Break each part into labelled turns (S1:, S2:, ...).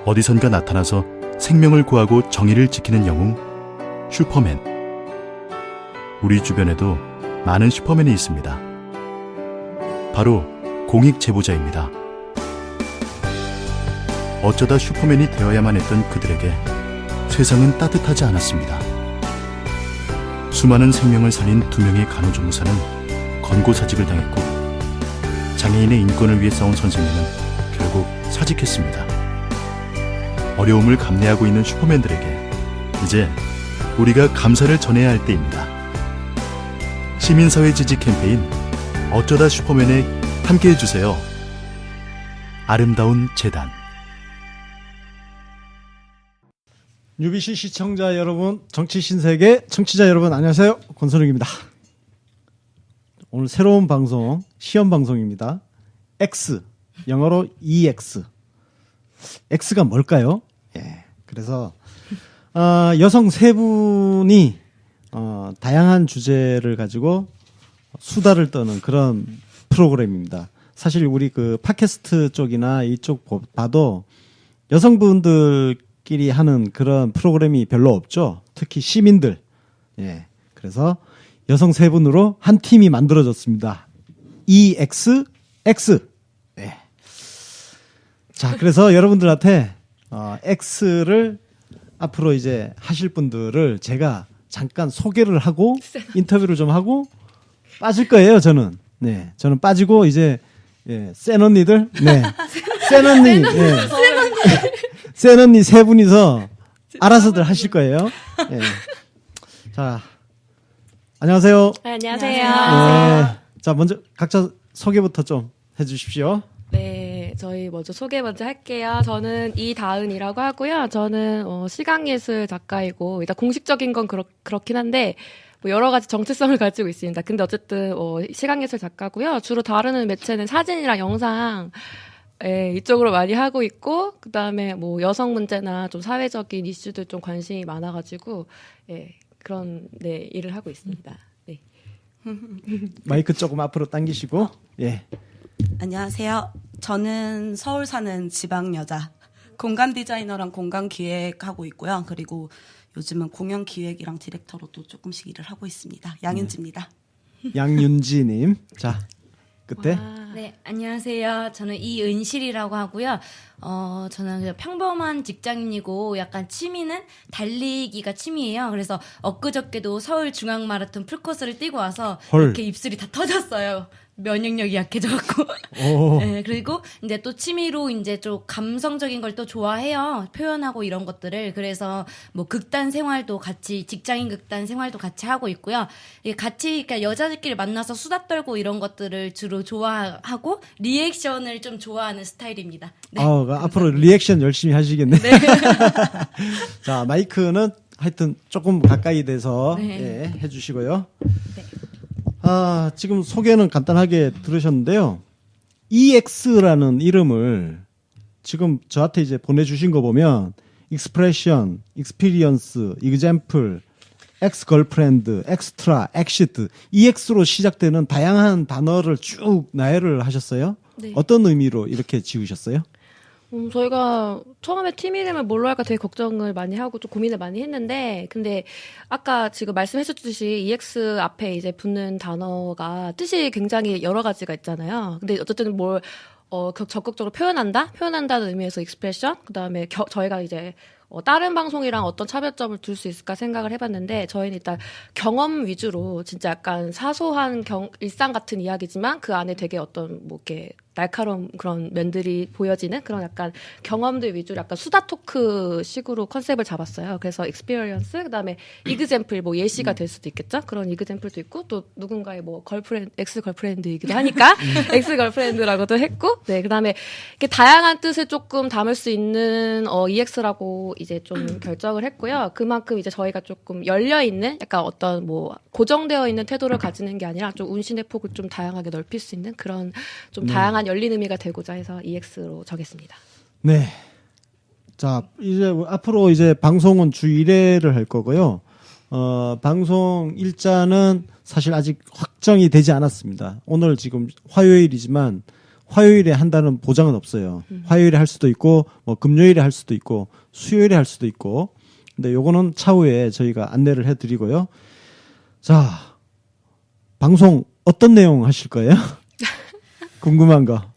S1: 어디선가 나타나서 생명을 구하고 정의를 지키는 영웅, 슈퍼맨. 우리 주변에도 많은 슈퍼맨이 있습니다. 바로 공익 제보자입니다. 어쩌다 슈퍼맨이 되어야만 했던 그들에게 세상은 따뜻하지 않았습니다. 수많은 생명을 살린 2명의 간호조무사는 권고사직을 당했고, 장애인의 인권을 위해 싸운 선생님은 결국 사직했습니다. 어려움을 감내하고 있는 슈퍼맨들에게 이제 우리가 감사를 전해야 할 때입니다. 시민사회 지지 캠페인 어쩌다 슈퍼맨에 함께해주세요. 아름다운 재단.
S2: UBC 시청자 여러분, 정치신세계 청취자 여러분, 안녕하세요. 권선욱입니다. 오늘 새로운 방송, 시험 방송입니다. X, 영어로 EX. X가 뭘까요? 예. 그래서 여성 세 분이 다양한 주제를 가지고 수다를 떠는 그런 프로그램입니다. 사실 우리 그 팟캐스트 쪽이나 이쪽 봐도 여성분들끼리 하는 그런 프로그램이 별로 없죠. 특히 시민들. 예. 그래서 여성 세 분으로 한 팀이 만들어졌습니다. EXX. 예. 자, 그래서 여러분들한테 X를 앞으로 이제 하실 분들을 제가 잠깐 소개를 하고 인터뷰를 좀 하고 빠질 거예요, 저는. 네. 저는 빠지고 이제 센 언니들, 네. 센 언니, 네. 센 언니 세 분이서 알아서들 하실 거예요. 네. 자, 안녕하세요.
S3: 네, 안녕하세요.
S2: 네. 자, 먼저 각자 소개부터 좀 해주십시오.
S3: 네, 저희 먼저 소개 먼저 할게요. 저는 이다은이라고 하고요. 저는 시각예술 작가이고, 일단 공식적인 건 그렇긴 한데 뭐 여러 가지 정체성을 가지고 있습니다. 근데 어쨌든 시각예술 작가고요. 주로 다루는 매체는 사진이랑 영상 이쪽으로 많이 하고 있고, 그다음에 뭐 여성 문제나 좀 사회적인 이슈들 좀 관심이 많아가지고 그런 일을 하고 있습니다. 네.
S2: 마이크 조금 앞으로 당기시고. 예.
S4: 안녕하세요. 저는 서울 사는 지방 여자, 공간 디자이너랑 공간 기획하고 있고요. 그리고 요즘은 공연 기획이랑 디렉터로도 조금씩 일을 하고 있습니다. 양윤지입니다.
S2: 양윤지님. 자, 그때.
S5: 네, 안녕하세요. 저는 이은실이라고 하고요. 저는 그냥 평범한 직장인이고 약간 취미는 달리기가 취미예요. 그래서 엊그저께도 서울 중앙 마라톤 풀코스를 뛰고 와서 이렇게 입술이 다 터졌어요. 면역력이 약해져갖고. 네, 그리고 이제 또 취미로 이제 좀 감성적인 걸 또 좋아해요. 표현하고 이런 것들을. 그래서 뭐 극단 생활도 같이, 직장인 극단 생활도 같이 하고 있고요. 같이, 그러니까 여자들끼리 만나서 수다 떨고 이런 것들을 주로 좋아하고 리액션을 좀 좋아하는 스타일입니다. 네.
S2: 앞으로 리액션 열심히 하시겠네. 네. 자, 마이크는 하여튼 조금 가까이 돼서 해주시고요. 네. 지금 소개는 간단하게 들으셨는데요. EX라는 이름을 지금 저한테 이제 보내주신 거 보면 expression, experience, example, ex-girlfriend, extra, exit, EX로 시작되는 다양한 단어를 쭉 나열을 하셨어요. 네. 어떤 의미로 이렇게 지으셨어요?
S3: 저희가 처음에 팀 이름을 뭘로 할까 되게 걱정을 많이 하고 좀 고민을 많이 했는데, 근데 아까 지금 말씀해주셨듯이 EX 앞에 이제 붙는 단어가 뜻이 굉장히 여러 가지가 있잖아요. 근데 어쨌든 뭘 적극적으로 표현한다는 의미에서 익스프레션, 그 다음에 저희가 이제 다른 방송이랑 어떤 차별점을 둘 수 있을까 생각을 해봤는데, 저희는 일단 경험 위주로 진짜 약간 사소한 일상 같은 이야기지만 그 안에 되게 어떤 뭐 이렇게 날카로운 그런 면들이 보여지는 그런 약간 경험들 위주로 약간 수다 토크 식으로 컨셉을 잡았어요. 그래서 익스피리언스, 그다음에 이그젬플, 뭐 예시가 될 수도 있겠죠. 그런 이그젬플도 있고, 또 누군가의 뭐 엑스 걸프렌드이기도 하니까 엑스 걸프렌드라고도 했고, 네, 그다음에 이렇게 다양한 뜻을 조금 담을 수 있는 EX라고 이제 좀 결정을 했고요. 그만큼 이제 저희가 조금 열려 있는, 약간 어떤 뭐 고정되어 있는 태도를 가지는 게 아니라 좀 운신의 폭을 좀 다양하게 넓힐 수 있는 그런 좀 다양한 열린 의미가 되고자 해서 EX로 정했습니다.
S2: 네. 자, 이제 앞으로 이제 방송은 주 1회를 할 거고요. 방송 일자는 사실 아직 확정이 되지 않았습니다. 오늘 지금 화요일이지만 화요일에 한다는 보장은 없어요. 화요일에 할 수도 있고 뭐 금요일에 할 수도 있고 수요일에 할 수도 있고. 근데 요거는 차후에 저희가 안내를 해드리고요. 자, 방송 어떤 내용 하실 거예요? 궁금한 거.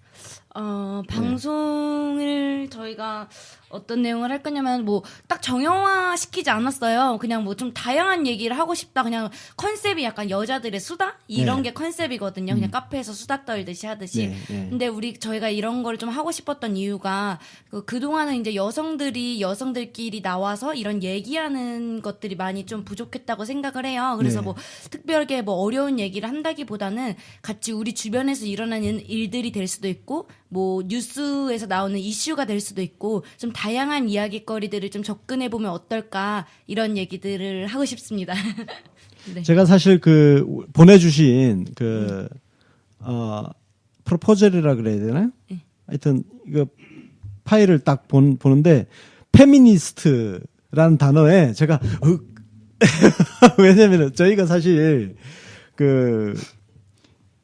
S5: 방송을 저희가 어떤 내용을 할 거냐면 뭐 딱 정형화 시키지 않았어요. 그냥 뭐 좀 다양한 얘기를 하고 싶다. 그냥 컨셉이 약간 여자들의 수다 이런
S2: 네.
S5: 게 컨셉이거든요. 그냥 카페에서 수다 떨듯이 하듯이.
S2: 네, 네.
S5: 근데 저희가 이런 걸 좀 하고 싶었던 이유가 그동안은 이제 여성들끼리 나와서 이런 얘기하는 것들이 많이 좀 부족했다고 생각을 해요. 그래서
S2: 네.
S5: 뭐 특별하게 뭐 어려운 얘기를 한다기보다는 같이 우리 주변에서 일어나는 일들이 될 수도 있고 뭐 뉴스에서 나오는 이슈가 될 수도 있고 좀 다양한 이야기거리들을 좀 접근해 보면 어떨까 이런 얘기들을 하고 싶습니다. 네.
S2: 제가 사실 보내주신 프로포절이라 그래야 되나요?
S5: 네.
S2: 하여튼 이거 파일을 딱 보는데 페미니스트라는 단어에 제가 왜냐면은 저희가 사실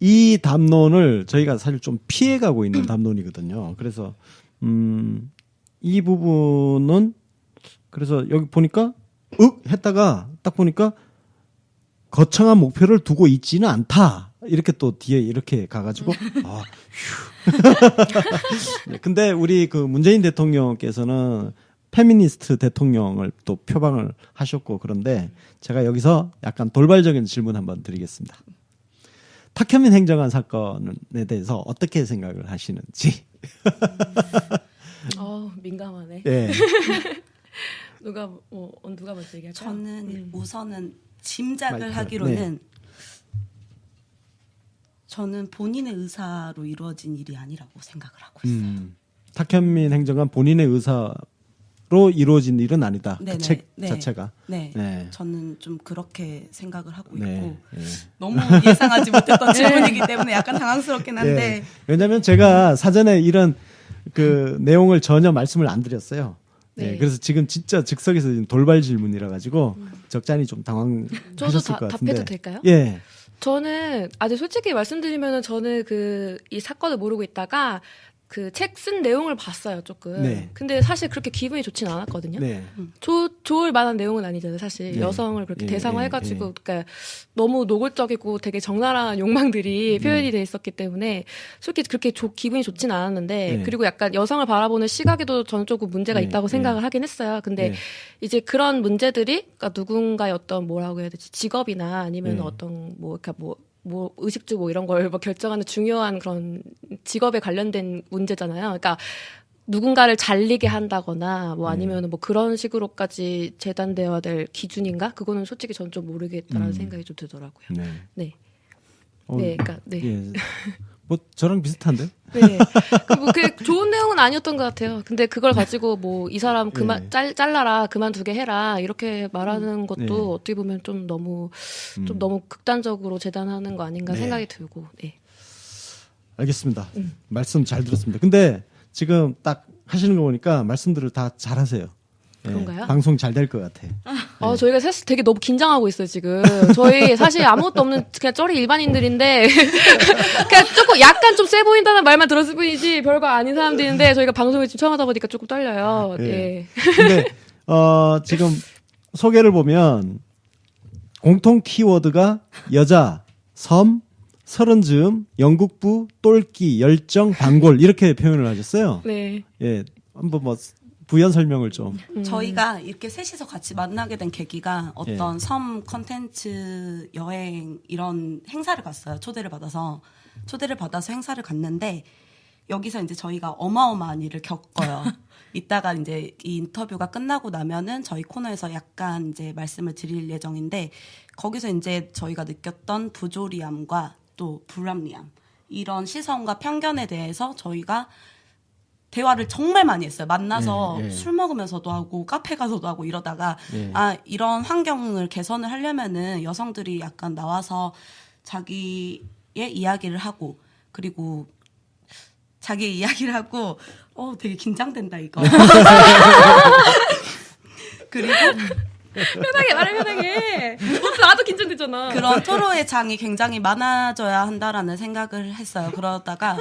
S2: 이 담론을 저희가 사실 좀 피해가고 있는 담론이거든요. 그래서 이 부분은 그래서 여기 보니까 했다가 딱 보니까 거창한 목표를 두고 있지는 않다. 이렇게 또 뒤에 이렇게 가가지고 휴. 네, 근데 우리 문재인 대통령께서는 페미니스트 대통령을 또 표방을 하셨고 그런데 제가 여기서 약간 돌발적인 질문 한번 드리겠습니다. 탁현민 행정관 사건에 대해서 어떻게 생각을 하시는지.
S3: 민감하네.
S2: 예.
S3: 누가 먼저 얘기할까요?
S4: 저는 우선은 짐작을
S2: 마이크.
S4: 하기로는 저는 본인의 의사로 이루어진 일이 아니라고 생각을 하고 있어요.
S2: 탁현민 행정관 본인의 의사로 이루어진 일은 아니다.
S4: 네네.
S2: 그 책
S4: 네.
S2: 자체가.
S4: 네.
S2: 네.
S4: 저는 좀 그렇게 생각을 하고 있고
S2: 네. 네.
S4: 너무 예상하지 못했던 질문이기 때문에 약간 당황스럽긴 한데
S2: 예. 왜냐하면 제가 사전에 이런 내용을 전혀 말씀을 안 드렸어요.
S3: 네.
S2: 예, 그래서 지금 진짜 즉석에서 지금 돌발 질문이라 가지고 적잖이 좀
S3: 저도
S2: 당황하셨을 것 같은데.
S3: 답해도 될까요?
S2: 예.
S3: 저는 솔직히 말씀드리면은 저는 이 사건을 모르고 있다가 그 책 쓴 내용을 봤어요, 조금.
S2: 네.
S3: 근데 사실 그렇게 기분이 좋진 않았거든요.
S2: 네.
S3: 좋을 만한 내용은 아니잖아요, 사실.
S2: 네.
S3: 여성을 그렇게
S2: 예,
S3: 대상화해가지고,
S2: 예.
S3: 그러니까 너무 노골적이고 되게 적나라한 욕망들이 표현이 돼 있었기 때문에 솔직히 그렇게 기분이 좋진 않았는데,
S2: 네.
S3: 그리고 약간 여성을 바라보는 시각에도 저는 조금 문제가
S2: 네,
S3: 있다고
S2: 네.
S3: 생각을 하긴 했어요. 근데
S2: 네.
S3: 이제 그런 문제들이, 그러니까 누군가의 어떤 뭐라고 해야 되지, 직업이나 아니면
S2: 네.
S3: 어떤 그러니까 의식주 이런 걸 결정하는 중요한 그런 직업에 관련된 문제잖아요. 그러니까 누군가를 잘리게 한다거나 아니면 그런 식으로까지 재단되어야 될 기준인가? 그거는 솔직히 전 좀 모르겠다라는 생각이 좀 들더라고요.
S2: 네.
S3: 네.
S2: 어,
S3: 네, 그러니까 네.
S2: 예. 저랑 비슷한데?
S3: 네. 그 좋은 내용은 아니었던 것 같아요. 근데 그걸 가지고 이 사람 그만 잘라라, 그만두게 해라 이렇게 말하는 것도
S2: 네.
S3: 어떻게 보면 좀 너무 극단적으로 재단하는 거 아닌가
S2: 네.
S3: 생각이 들고. 네.
S2: 알겠습니다. 말씀 잘 들었습니다. 근데 지금 딱 하시는 거 보니까 말씀들을 다 잘하세요. 예,
S3: 그런가요?
S2: 방송 잘 될 것 같아.
S3: 저희가 사실 되게 너무 긴장하고 있어요, 지금. 저희 사실 아무것도 없는 그냥 쩌리 일반인들인데, 그냥 조금 약간 좀 세 보인다는 말만 들었을 뿐이지 별거 아닌 사람들인데, 저희가 방송을 지금 처음 하다 보니까 조금 떨려요.
S2: 예.
S3: 예.
S2: 근데, 지금 소개를 보면, 공통 키워드가 여자, 섬, 서른즈음, 영국부, 똘끼, 열정, 반골, 이렇게 표현을 하셨어요.
S3: 네.
S2: 예. 한번 부연 설명을 좀.
S4: 저희가 이렇게 셋이서 같이 만나게 된 계기가 어떤 섬 컨텐츠 여행 이런 행사를 갔어요. 초대를 받아서 행사를 갔는데 여기서 이제 저희가 어마어마한 일을 겪어요. 이따가 이제 이 인터뷰가 끝나고 나면은 저희 코너에서 약간 이제 말씀을 드릴 예정인데 거기서 이제 저희가 느꼈던 부조리함과 또 불합리함 이런 시선과 편견에 대해서 저희가 대화를 정말 많이 했어요. 만나서
S2: 예, 예.
S4: 술 먹으면서도 하고 카페 가서도 하고 이러다가
S2: 예.
S4: 이런 환경을 개선을 하려면은 여성들이 약간 나와서 자기의 이야기를 하고 그리고 자기의 이야기를 하고 되게 긴장된다 이거. 그리고
S3: 편하게 말해, 편하게. 나도 긴장되잖아.
S4: 그런 토로의 장이 굉장히 많아져야 한다라는 생각을 했어요. 그러다가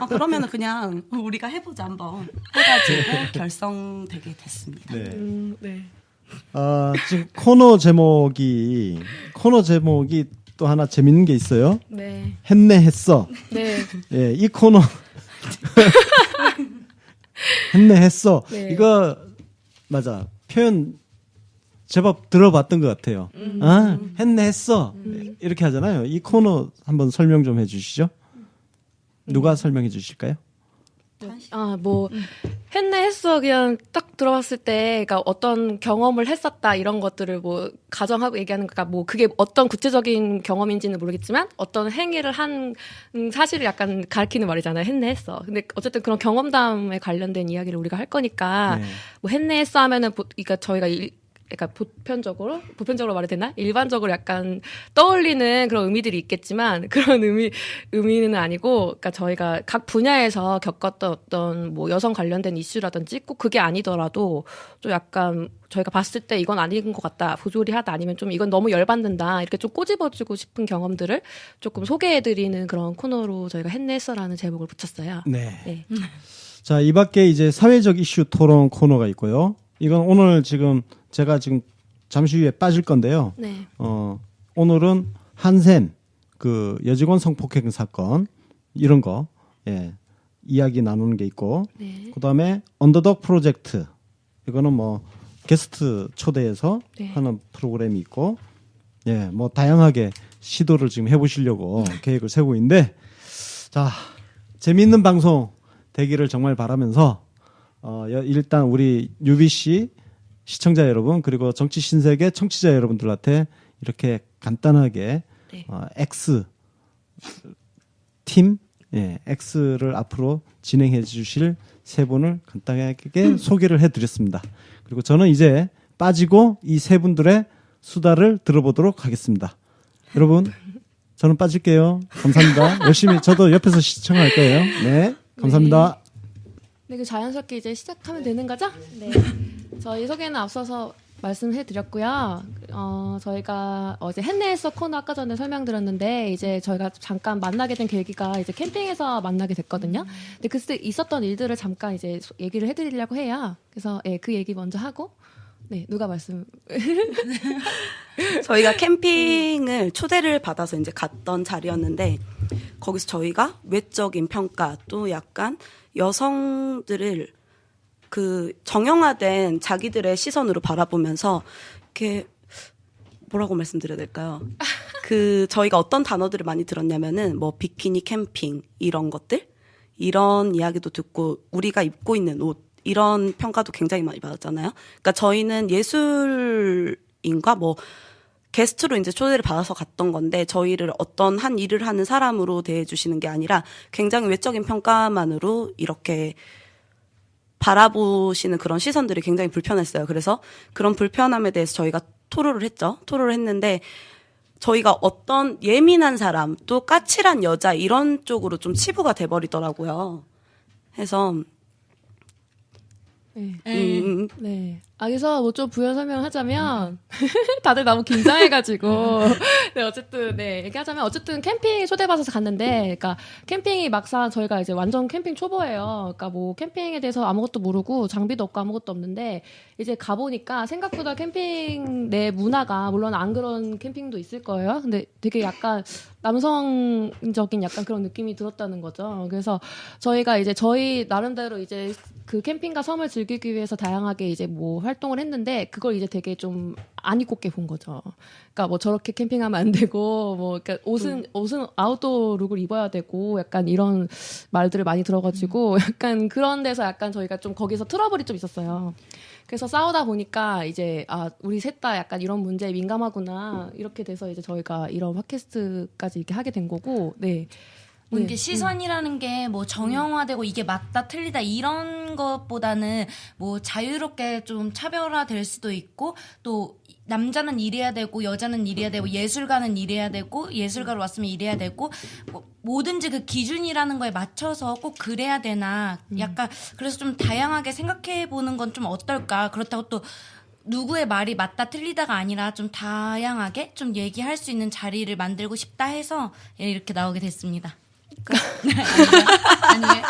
S4: 그러면은 그냥 우리가 해보자 한번 해가지고 결성되게 됐습니다.
S2: 네.
S3: 네.
S2: 지금 코너 제목이 또 하나 재밌는 게 있어요.
S3: 네.
S2: 했네 했어.
S3: 네.
S2: 예, 이 코너 했네 했어.
S3: 네.
S2: 이거 맞아. 표현 제법 들어봤던 것 같아요. 했네 했어. 이렇게 하잖아요. 이 코너 한번 설명 좀 해주시죠. 누가 설명해 주실까요?
S3: 했네 했어 그냥 딱 들어봤을 때 그러니까 어떤 경험을 했었다 이런 것들을 뭐 가정하고 얘기하는 거니까 뭐 그게 어떤 구체적인 경험인지는 모르겠지만 어떤 행위를 한 사실을 약간 가리키는 말이잖아요. 했네 했어. 근데 어쨌든 그런 경험담에 관련된 이야기를 우리가 할 거니까
S2: 네.
S3: 뭐 했네 했어 하면은 그러니까 저희가 그러니까 보편적으로 말해야 되나? 일반적으로 약간 떠올리는 그런 의미들이 있겠지만 그런 의미는 아니고, 그러니까 저희가 각 분야에서 겪었던 어떤 뭐 여성 관련된 이슈라든지 꼭 그게 아니더라도 좀 약간 저희가 봤을 때 이건 아닌 것 같다, 부조리하다, 아니면 좀 이건 너무 열받는다 이렇게 좀 꼬집어주고 싶은 경험들을 조금 소개해드리는 그런 코너로 저희가 했네서라는 제목을 붙였어요.
S2: 네.
S3: 네.
S2: 자, 이 밖에 이제 사회적 이슈 토론 코너가 있고요. 이건 오늘 제가 지금 잠시 후에 빠질 건데요.
S3: 네.
S2: 오늘은 한샘 그 여직원 성폭행 사건 이런 거 이야기 나누는 게 있고,
S3: 네.
S2: 그다음에 언더독 프로젝트 이거는 뭐 게스트 초대해서
S3: 네.
S2: 하는 프로그램이 있고, 뭐 다양하게 시도를 지금 해보시려고 계획을 세우고 있는데, 자, 재미있는 방송 되기를 정말 바라면서 일단 우리 UBC 시청자 여러분 그리고 정치 신세계 청취자 여러분들한테 이렇게 간단하게
S3: 네.
S2: X 팀 X를 앞으로 진행해 주실 세 분을 간단하게 소개를 해드렸습니다. 그리고 저는 이제 빠지고 이 세 분들의 수다를 들어보도록 하겠습니다. 여러분, 저는 빠질게요. 감사합니다. 열심히 저도 옆에서 시청할 거예요. 네, 감사합니다.
S3: 네, 자연스럽게 이제 시작하면 되는 거죠? 네. 저희 소개는 앞서서 말씀해드렸고요. 저희가 어제 했네에서 코너 아까 전에 설명드렸는데, 이제 저희가 잠깐 만나게 된 계기가 이제 캠핑에서 만나게 됐거든요. 근데 그때 있었던 일들을 잠깐 이제 얘기를 해드리려고 해요. 그래서 그 얘기 먼저 하고, 누가 말씀?
S4: 저희가 캠핑을 초대를 받아서 이제 갔던 자리였는데, 거기서 저희가 외적인 평가 또 약간 여성들을 그 정형화된 자기들의 시선으로 바라보면서 이렇게 뭐라고 말씀드려야 될까요? 저희가 어떤 단어들을 많이 들었냐면은 뭐 비키니 캠핑 이런 것들, 이런 이야기도 듣고 우리가 입고 있는 옷 이런 평가도 굉장히 많이 받았잖아요. 그러니까 저희는 예술인과 뭐 게스트로 이제 초대를 받아서 갔던 건데, 저희를 어떤 한 일을 하는 사람으로 대해주시는 게 아니라 굉장히 외적인 평가만으로 이렇게 바라보시는 그런 시선들이 굉장히 불편했어요. 그래서 그런 불편함에 대해서 저희가 토로를 했죠. 토로를 했는데, 저희가 어떤 예민한 사람, 또 까칠한 여자 이런 쪽으로 좀 치부가 돼버리더라고요. 해서
S3: 네. 그래서 뭐 좀 부연 설명하자면, 다들 너무 긴장해가지고, 어쨌든, 얘기하자면, 어쨌든 캠핑 초대받아서 갔는데, 그러니까 캠핑이 막상 저희가 이제 완전 캠핑 초보예요. 그러니까 뭐 캠핑에 대해서 아무것도 모르고, 장비도 없고 아무것도 없는데, 이제 가보니까 생각보다 캠핑 내 문화가, 물론 안 그런 캠핑도 있을 거예요. 근데 되게 약간 남성적인 약간 그런 느낌이 들었다는 거죠. 그래서 저희가 이제 저희 나름대로 이제 그 캠핑과 섬을 즐기기 위해서 다양하게 이제 뭐 활동을 했는데, 그걸 이제 되게 좀 안 입고 본 거죠. 그러니까 뭐 저렇게 캠핑하면 안 되고, 뭐 그러니까 옷은 아웃도어 룩을 입어야 되고, 약간 이런 말들을 많이 들어가지고 약간 그런 데서 약간 저희가 좀 거기서 트러블이 좀 있었어요. 그래서 싸우다 보니까 이제 우리 셋 다 약간 이런 문제에 민감하구나, 이렇게 돼서 이제 저희가 이런 팟캐스트까지 이렇게 하게 된 거고.
S5: 뭐 이게 시선이라는 게 뭐 정형화되고 이게 맞다 틀리다 이런 것보다는 뭐 자유롭게 좀 차별화될 수도 있고, 또 남자는 이래야 되고 여자는 이래야 되고 예술가는 이래야 되고 예술가로 왔으면 이래야 되고, 뭐 뭐든지 그 기준이라는 거에 맞춰서 꼭 그래야 되나, 약간 그래서 좀 다양하게 생각해 보는 건 좀 어떨까. 그렇다고 또 누구의 말이 맞다 틀리다가 아니라 좀 다양하게 좀 얘기할 수 있는 자리를 만들고 싶다 해서 이렇게 나오게 됐습니다. 아니에요?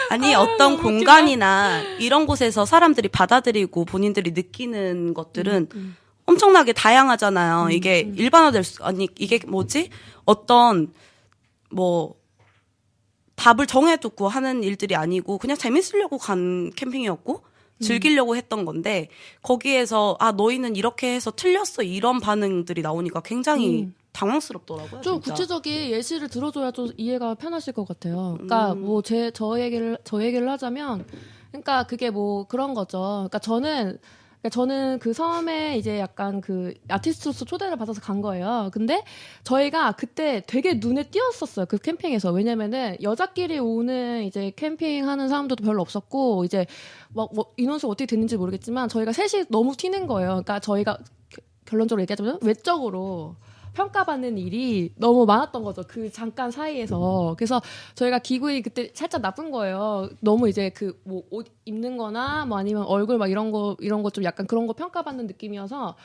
S4: 아니 어떤 공간이나 이런 곳에서 사람들이 받아들이고 본인들이 느끼는 것들은 엄청나게 다양하잖아요. 이게 일반화될 수 아니 이게 뭐지? 어떤 뭐 답을 정해두고 하는 일들이 아니고 그냥 재밌으려고 간 캠핑이었고 즐기려고 했던 건데 거기에서 아 너희는 이렇게 해서 틀렸어 이런 반응들이 나오니까 굉장히 당황스럽더라고요.
S3: 좀
S4: 진짜.
S3: 구체적인 예시를 들어줘야 좀 이해가 편하실 것 같아요. 그러니까 뭐 저 얘기를 하자면, 그러니까 그게 뭐 그런 거죠. 그러니까 저는 그 섬에 이제 약간 그 아티스트로서 초대를 받아서 간 거예요. 근데 저희가 그때 되게 눈에 띄었었어요. 그 캠핑에서. 왜냐면은 여자끼리 오는 이제 캠핑하는 사람들도 별로 없었고, 이제 뭐 인원수 어떻게 됐는지 모르겠지만 저희가 셋이 너무 튀는 거예요. 그러니까 저희가 결론적으로 얘기하자면 외적으로 평가받는 일이 너무 많았던 거죠. 그 잠깐 사이에서. 그래서 저희가 기분이 그때 살짝 나쁜 거예요. 너무 이제 그 뭐 옷 입는 거나 뭐 아니면 얼굴 막 이런 거 좀 약간 그런 거 평가받는 느낌이어서.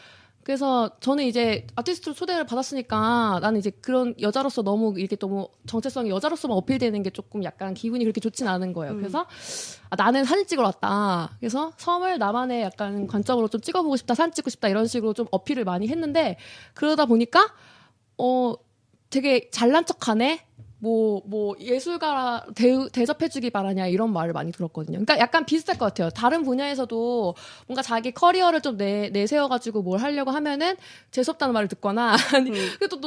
S3: 그래서 저는 이제 아티스트로 초대를 받았으니까 나는 이제 그런 여자로서 너무 이렇게 너무 정체성이 여자로서만 어필되는 게 조금 약간 기분이 그렇게 좋진 않은 거예요. 그래서 아, 나는 사진 찍으러 왔다. 그래서 섬을 나만의 약간 관점으로 좀 찍어보고 싶다, 사진 찍고 싶다 이런 식으로 좀 어필을 많이 했는데 그러다 보니까 되게 잘난 척하네. 뭐 예술가 대접해주기 바라냐 이런 말을 많이 들었거든요. 그러니까 약간 비슷할 것 같아요. 다른 분야에서도 뭔가 자기 커리어를 좀 내세워가지고 뭘 하려고 하면은 재수없다는 말을 듣거나 아니 또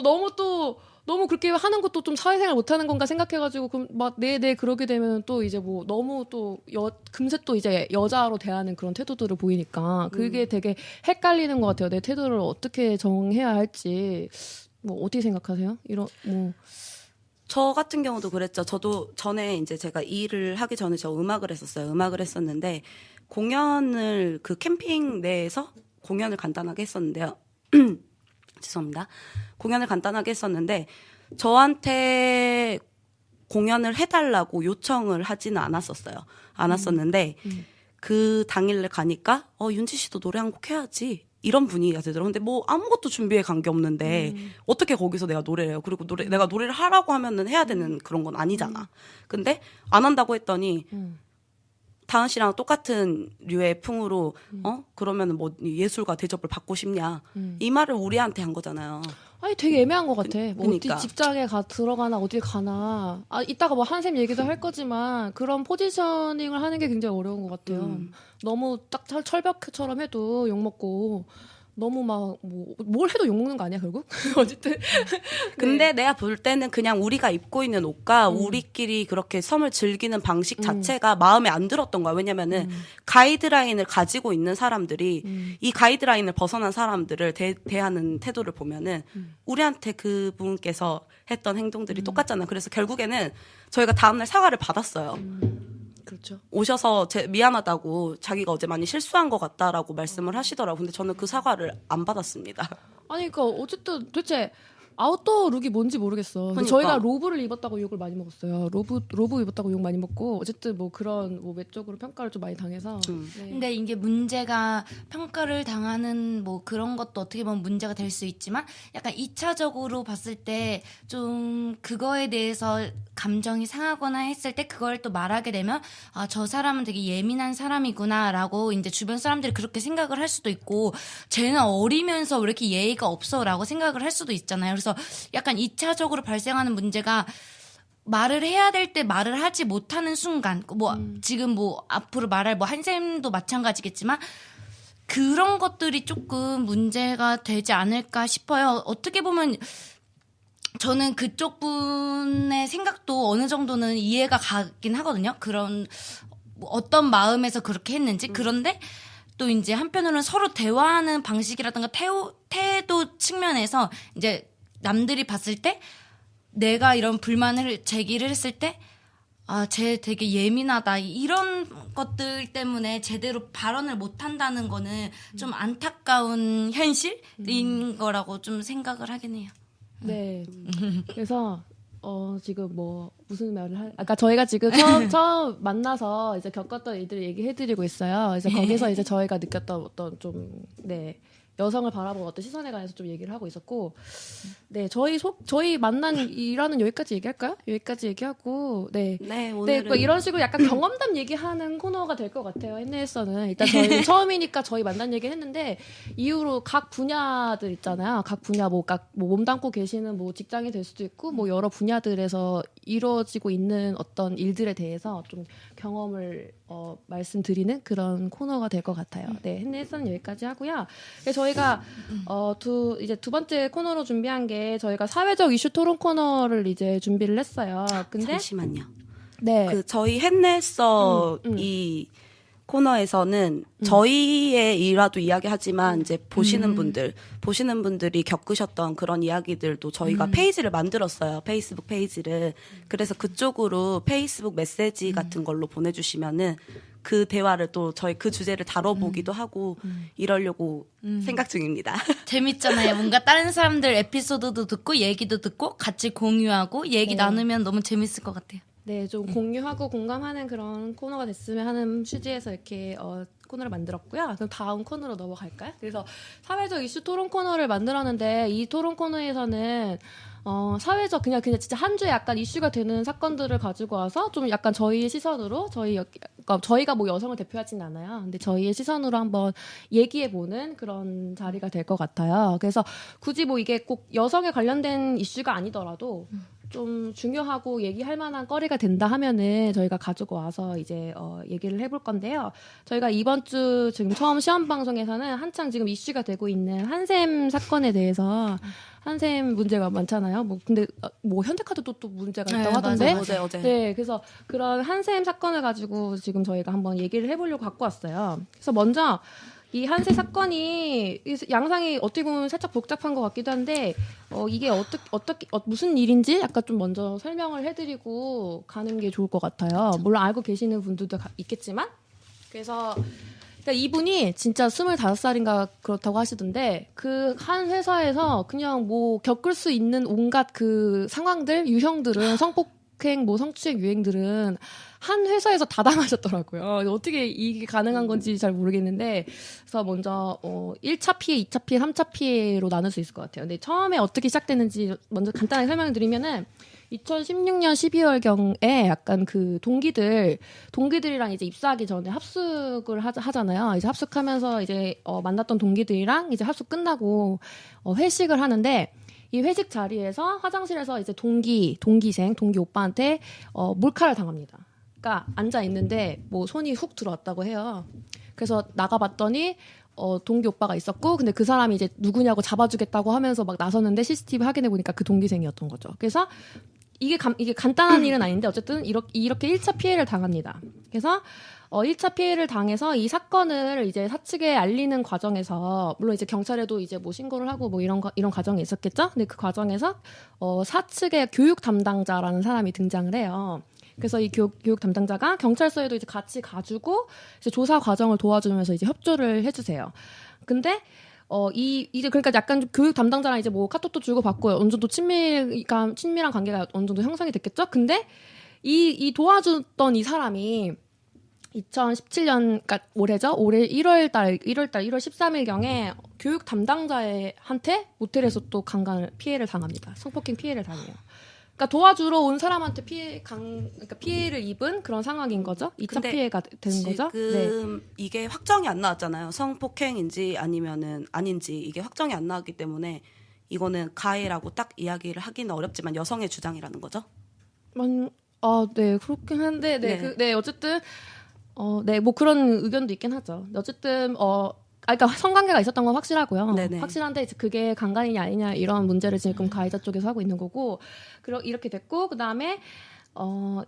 S3: 너무 그렇게 하는 것도 좀 사회생활 못하는 건가 생각해가지고 그럼 막 네 그러게 되면 또 이제 뭐 너무 또 금세 또 이제 여자로 대하는 그런 태도들을 보이니까 그게 되게 헷갈리는 것 같아요. 내 태도를 어떻게 정해야 할지. 뭐 어떻게 생각하세요? 이런 뭐.
S4: 저 같은 경우도 그랬죠. 저도 전에 이제 제가 이 일을 하기 전에 저 음악을 했었어요. 음악을 했었는데 공연을 그 캠핑 내에서 공연을 간단하게 했었는데요. 죄송합니다. 공연을 간단하게 했었는데 저한테 공연을 해달라고 요청을 하지는 않았었는데 그 당일날 가니까 윤지 씨도 노래 한 곡 해야지. 이런 분위기가 되더라고요. 근데 뭐 아무것도 준비해 간 게 없는데 어떻게 거기서 내가 노래를 해요. 그리고 내가 노래를 하라고 하면은 해야 되는 그런 건 아니잖아. 근데 안 한다고 했더니 다은 씨랑 똑같은 류의 풍으로 그러면은 뭐 예술가 대접을 받고 싶냐. 이 말을 우리한테 한 거잖아요.
S3: 아니 되게 애매한 것 같아. 뭐
S4: 그러니까.
S3: 어디 직장에 들어가나 어디 가나. 아 이따가 뭐 한샘 얘기도 할 거지만 그런 포지셔닝을 하는 게 굉장히 어려운 것 같아요. 너무 딱 철벽처럼 해도 욕 먹고 너무 막 뭐 뭘 해도 욕 먹는 거 아니야 결국? 어쨌든.
S4: 근데 내가 볼 때는 그냥 우리가 입고 있는 옷과 우리끼리 그렇게 섬을 즐기는 방식 자체가 마음에 안 들었던 거야. 왜냐면은 가이드라인을 가지고 있는 사람들이 이 가이드라인을 벗어난 사람들을 대하는 태도를 보면은 우리한테 그 분께서 했던 행동들이 똑같잖아. 그래서 결국에는 저희가 다음날 사과를 받았어요.
S3: 그렇죠.
S4: 오셔서 미안하다고 자기가 어제 많이 실수한 것 같다라고 말씀을 하시더라고요. 근데 저는 그 사과를 안 받았습니다.
S3: 아니 그러니까 어쨌든 도대체 아웃도어 룩이 뭔지 모르겠어. 근데
S4: 그러니까.
S3: 저희가 로브를 입었다고 욕을 많이 먹었어요. 로브 입었다고 욕 많이 먹고 어쨌든 뭐 그런 뭐 외적으로 평가를 좀 많이 당해서. 네.
S5: 근데 이게 문제가 평가를 당하는 뭐 그런 것도 어떻게 보면 문제가 될 수 있지만 약간 2차적으로 봤을 때 좀 그거에 대해서 감정이 상하거나 했을 때 그걸 또 말하게 되면 아, 저 사람은 되게 예민한 사람이구나라고 이제 주변 사람들이 그렇게 생각을 할 수도 있고 쟤는 어리면서 왜 이렇게 예의가 없어라고 생각을 할 수도 있잖아요. 그래서 약간 2차적으로 발생하는 문제가 말을 해야 될 때 말을 하지 못하는 순간 뭐 지금 뭐 앞으로 말할 뭐 한샘도 마찬가지겠지만 그런 것들이 조금 문제가 되지 않을까 싶어요. 어떻게 보면 저는 그쪽 분의 생각도 어느 정도는 이해가 가긴 하거든요. 그런 어떤 마음에서 그렇게 했는지. 그런데 또 이제 한편으로는 서로 대화하는 방식이라든가 태도 측면에서 이제 남들이 봤을 때 내가 이런 불만을 제기를 했을 때 아, 쟤 되게 예민하다. 이런 것들 때문에 제대로 발언을 못 한다는 거는 좀 안타까운 현실인 거라고 좀 생각을 하긴 해요.
S3: 네. 그래서 지금 뭐 무슨 말을 아까 저희가 지금 처음 만나서 이제 겪었던 일들을 얘기해드리고 있어요. 그래서 거기서 이제 저희가 느꼈던 어떤 좀 여성을 바라보는 어떤 시선에 관해서 좀 얘기를 하고 있었고, 네, 저희 만난 일화는 여기까지 얘기할까요? 여기까지 얘기하고, 네.
S4: 네,
S3: 네,
S4: 오늘은
S3: 뭐 이런 식으로 약간 경험담 얘기하는 코너가 될 것 같아요. 헨리에서는 일단 저희는 처음이니까 저희 만난 얘기를 했는데 이후로 각 분야들 있잖아요. 각 분야 뭐 몸담고 계시는 뭐 직장이 될 수도 있고 뭐 여러 분야들에서 이루어지고 있는 어떤 일들에 대해서 좀 경험을 말씀드리는 그런 코너가 될 것 같아요. 네, 헨리에서는 여기까지 하고요. 저희가 이제 두 번째 코너로 준비한 게 저희가 사회적 이슈 토론 코너를 이제 준비를 했어요. 근데
S4: 잠시만요.
S3: 네.
S4: 그 저희 햇넷서 이 코너에서는 저희의 일화도 이야기하지만 이제 보시는 분들이 겪으셨던 그런 이야기들도 저희가 페이지를 만들었어요. 페이스북 페이지를. 그래서 그쪽으로 페이스북 메시지 같은 걸로 보내주시면은 그 대화를 또 저희 그 주제를 다뤄보기도 하고 이러려고 생각 중입니다.
S5: 재밌잖아요. 뭔가 다른 사람들 에피소드도 듣고 얘기도 듣고 같이 공유하고 얘기 나누면 너무 재밌을 것 같아요.
S3: 네, 좀 공유하고 공감하는 그런 코너가 됐으면 하는 취지에서 이렇게 코너를 만들었고요. 그럼 다음 코너로 넘어갈까요? 그래서 사회적 이슈 토론 코너를 만들었는데 이 토론 코너에서는 사회적 그냥 진짜 한 주에 약간 이슈가 되는 사건들을 가지고 와서 좀 약간 저희의 시선으로 저희가 뭐 여성을 대표하진 않아요. 근데 저희의 시선으로 한번 얘기해보는 그런 자리가 될 것 같아요. 그래서 굳이 뭐 이게 꼭 여성에 관련된 이슈가 아니더라도 좀 중요하고 얘기할 만한 거리가 된다 하면은 저희가 가지고 와서 이제 얘기를 해볼 건데요. 저희가 이번 주 지금 처음 시험 방송에서는 한창 지금 이슈가 되고 있는 한샘 사건에 대해서 한샘 문제가 많잖아요. 뭐 근데 뭐 현대카드도 또 문제가 있다고 하던데.
S4: 맞아요. 어제.
S3: 네, 그래서 그런 한샘 사건을 가지고 지금 저희가 한번 얘기를 해보려고 갖고 왔어요. 그래서 먼저 이 한세 사건이 양상이 어떻게 보면 살짝 복잡한 것 같기도 한데 이게 어떻게 무슨 일인지 약간 좀 먼저 설명을 해드리고 가는 게 좋을 것 같아요. 물론 알고 계시는 분들도 있겠지만 그래서 그러니까 이분이 진짜 25살인가 그렇다고 하시던데 그 한 회사에서 그냥 뭐 겪을 수 있는 온갖 그 상황들 유형들은 성폭행 뭐 성추행 유행들은 한 회사에서 다 당하셨더라고요. 어떻게 이게 가능한 건지 잘 모르겠는데, 그래서 먼저 1차 피해, 2차 피해, 3차 피해로 나눌 수 있을 것 같아요. 근데 처음에 어떻게 시작됐는지 먼저 간단하게 설명을 드리면은 2016년 12월경에 약간 그 동기들이랑 이제 입사하기 전에 합숙을 하잖아요. 이제 합숙하면서 이제 만났던 동기들이랑 이제 합숙 끝나고 회식을 하는데 이 회식 자리에서 화장실에서 이제 동기 오빠한테 몰카를 당합니다. 그러니까 앉아 있는데 뭐 손이 훅 들어왔다고 해요. 그래서 나가봤더니 동기 오빠가 있었고, 근데 그 사람이 이제 누구냐고 잡아주겠다고 하면서 막 나섰는데 CCTV 확인해 보니까 그 동기생이었던 거죠. 그래서 이게 간단한 일은 아닌데 어쨌든 이렇게 1차 피해를 당합니다. 그래서 1차 피해를 당해서 이 사건을 이제 사측에 알리는 과정에서 물론 이제 경찰에도 이제 뭐 신고를 하고 뭐 이런 과정이 있었겠죠. 근데 그 과정에서 사측의 교육 담당자라는 사람이 등장을 해요. 그래서 이 교육 담당자가 경찰서에도 이제 같이 가지고 이제 조사 과정을 도와주면서 이제 협조를 해주세요. 근데 이제 그러니까 약간 교육 담당자랑 이제 뭐 카톡도 주고 받고 어느 정도 친밀한 관계가 어느 정도 형성이 됐겠죠. 근데 이 도와줬던 이 사람이 2017년, 그러니까 올해죠. 올해 1월 13일경에 교육 담당자한테 모텔에서 또 피해를 당합니다. 성폭행 피해를 당해요. 그러니까 도와주러 온 사람한테 그러니까 피해를 입은 그런 상황인 거죠. 2차 피해가 되는 거죠.
S4: 지금 이게 확정이 안 나왔잖아요. 성폭행인지 아니면은 아닌지 이게 확정이 안 나왔기 때문에 이거는 가해라고 딱 이야기를 하기는 어렵지만 여성의 주장이라는 거죠.
S3: 네, 그렇긴 한데, 어쨌든, 뭐 그런 의견도 있긴 하죠. 어쨌든, 그러니까 성관계가 있었던 건 확실하고요.
S4: 네네.
S3: 확실한데 그게 강간이냐 아니냐 이런 문제를 지금 가해자 쪽에서 하고 있는 거고, 이렇게 됐고, 그 다음에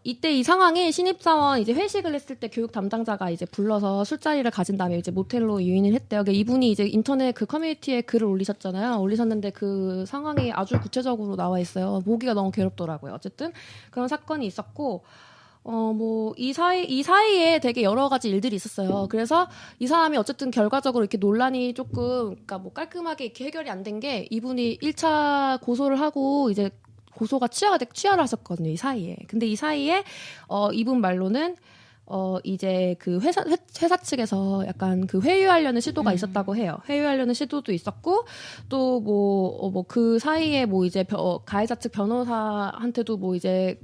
S3: 이때 이 상황이 신입사원 이제 회식을 했을 때 교육 담당자가 이제 불러서 술자리를 가진 다음에 이제 모텔로 유인을 했대요. 그러니까 이분이 이제 인터넷 그 커뮤니티에 글을 올리셨는데 그 상황이 아주 구체적으로 나와 있어요. 보기가 너무 괴롭더라고요. 어쨌든 그런 사건이 있었고, 뭐 이 사이에 되게 여러 가지 일들이 있었어요. 그래서 이 사람이 어쨌든 결과적으로 이렇게 논란이 조금, 그러니까 뭐 깔끔하게 이렇게 해결이 안 된 게 이분이 1차 고소를 하고 이제 고소가 취하를 하셨거든요. 이 사이에. 근데 이 사이에 이분 말로는 이제 그 회사 측에서 약간 그 회유하려는 시도가 있었다고 해요. 회유하려는 시도도 있었고, 또 뭐 그 사이에 뭐 이제 가해자 측 변호사한테도 뭐 이제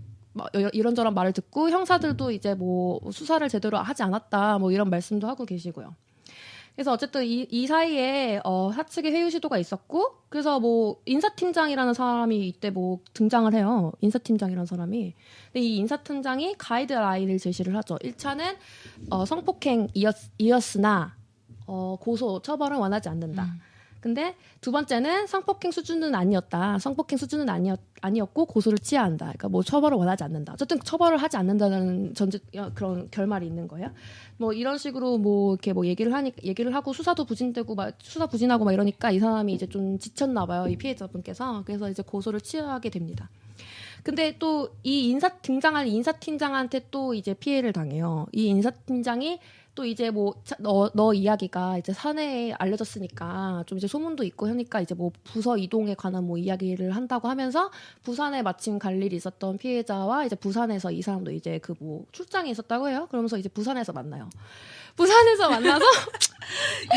S3: 이런저런 말을 듣고 형사들도 이제 뭐 수사를 제대로 하지 않았다 뭐 이런 말씀도 하고 계시고요. 그래서 어쨌든 이 사이에 사측의 회유 시도가 있었고, 그래서 뭐 인사팀장이라는 사람이 이때 뭐 등장을 해요. 인사팀장이라는 사람이. 근데 이 인사팀장이 가이드라인을 제시를 하죠. 1차는 성폭행이었으나 고소 처벌은 원하지 않는다. 근데 두 번째는 성폭행 수준은 아니었다. 성폭행 수준은 아니었고 고소를 취해야 한다. 그러니까 뭐 처벌을 원하지 않는다. 어쨌든 처벌을 하지 않는다는 그런 결말이 있는 거예요. 뭐 이런 식으로 뭐 이렇게 뭐 얘기를 하고 수사도 부진되고 수사 부진하고 막 이러니까 이 사람이 이제 좀 지쳤나 봐요. 이 피해자분께서. 그래서 이제 고소를 취하게 됩니다. 근데 또 이 등장한 인사팀장한테 또 이제 피해를 당해요. 이 인사팀장이 또 이제 뭐 너 이야기가 이제 사내에 알려졌으니까 좀 이제 소문도 있고 하니까 이제 뭐 부서 이동에 관한 뭐 이야기를 한다고 하면서 부산에 마침 갈 일이 있었던 피해자와 이제 부산에서 이 사람도 이제 그 뭐 출장이 있었다고 해요. 그러면서 이제 부산에서 만나요. 부산에서 만나서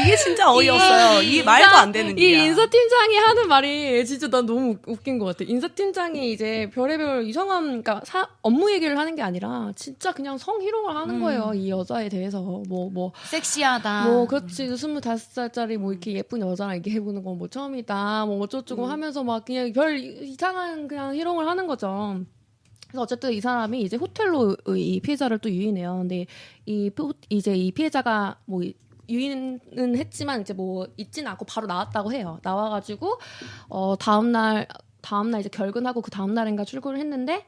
S4: 이게 진짜 어이없어요. 이 말도 안 되는
S3: 이
S4: 일이야.
S3: 인사팀장이 하는 말이 진짜 난 너무 웃긴 것 같아. 인사팀장이 이제 별의별 이상한, 그러니까 업무 얘기를 하는 게 아니라 진짜 그냥 성희롱을 하는 거예요. 이 여자에 대해서.
S5: 섹시하다.
S3: 뭐, 그렇지. 25살짜리 뭐 이렇게 예쁜 여자랑 얘기해보는 건 뭐 처음이다. 뭐 어쩌고저쩌고 하면서 막 그냥 별 이상한 그냥 희롱을 하는 거죠. 그래서 어쨌든 이 사람이 이제 호텔로 이 피해자를 또 유인해요. 근데 이제 이 피해자가 뭐 유인은 했지만 이제 뭐 있지는 않고 바로 나왔다고 해요. 나와가지고 다음날 이제 결근하고 그 다음날인가 출근을 했는데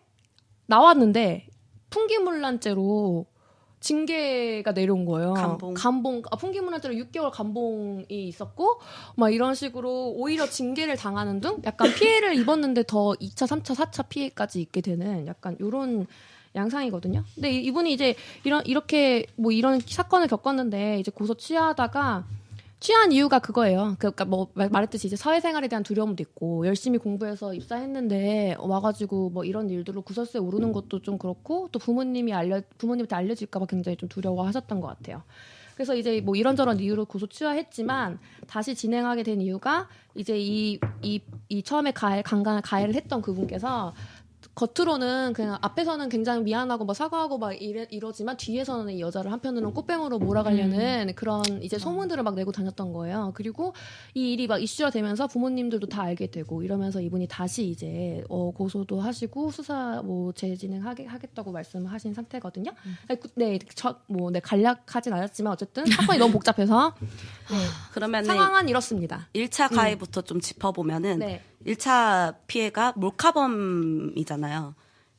S3: 나왔는데 풍기문란죄로 징계가 내려온 거예요. 감봉. 풍기문란죄로 6개월 감봉이 있었고 막 이런 식으로 오히려 징계를 당하는 등 약간 피해를 입었는데 더 2차, 3차, 4차 피해까지 있게 되는 약간 이런 양상이거든요. 근데 이분이 이제 이렇게 뭐 이런 사건을 겪었는데 이제 고소 취한 이유가 그거예요. 그러니까 뭐 말했듯이 이제 사회생활에 대한 두려움도 있고 열심히 공부해서 입사했는데 와가지고 뭐 이런 일들로 구설수에 오르는 것도 좀 그렇고 또 부모님한테 알려질까봐 굉장히 좀 두려워하셨던 것 같아요. 그래서 이제 뭐 이런저런 이유로 고소 취하했지만 다시 진행하게 된 이유가 이제 이 처음에 강간을 가해를 했던 그분께서 겉으로는 그냥 앞에서는 굉장히 미안하고 막 사과하고 막 이러지만 뒤에서는 이 여자를 한편으로는 꽃뱀으로 몰아가려는 그런 이제 소문들을 막 내고 다녔던 거예요. 그리고 이 일이 막 이슈가 되면서 부모님들도 다 알게 되고 이러면서 이분이 다시 이제 고소도 하시고 수사 뭐 재진행하겠다고 말씀하신 상태거든요. 네, 간략하진 않았지만 어쨌든 사건이 너무 복잡해서
S4: 그러면
S3: 상황은 이렇습니다.
S4: 1차 가해부터 좀 짚어보면은
S3: 네.
S4: 1차 피해가 몰카범이잖아요.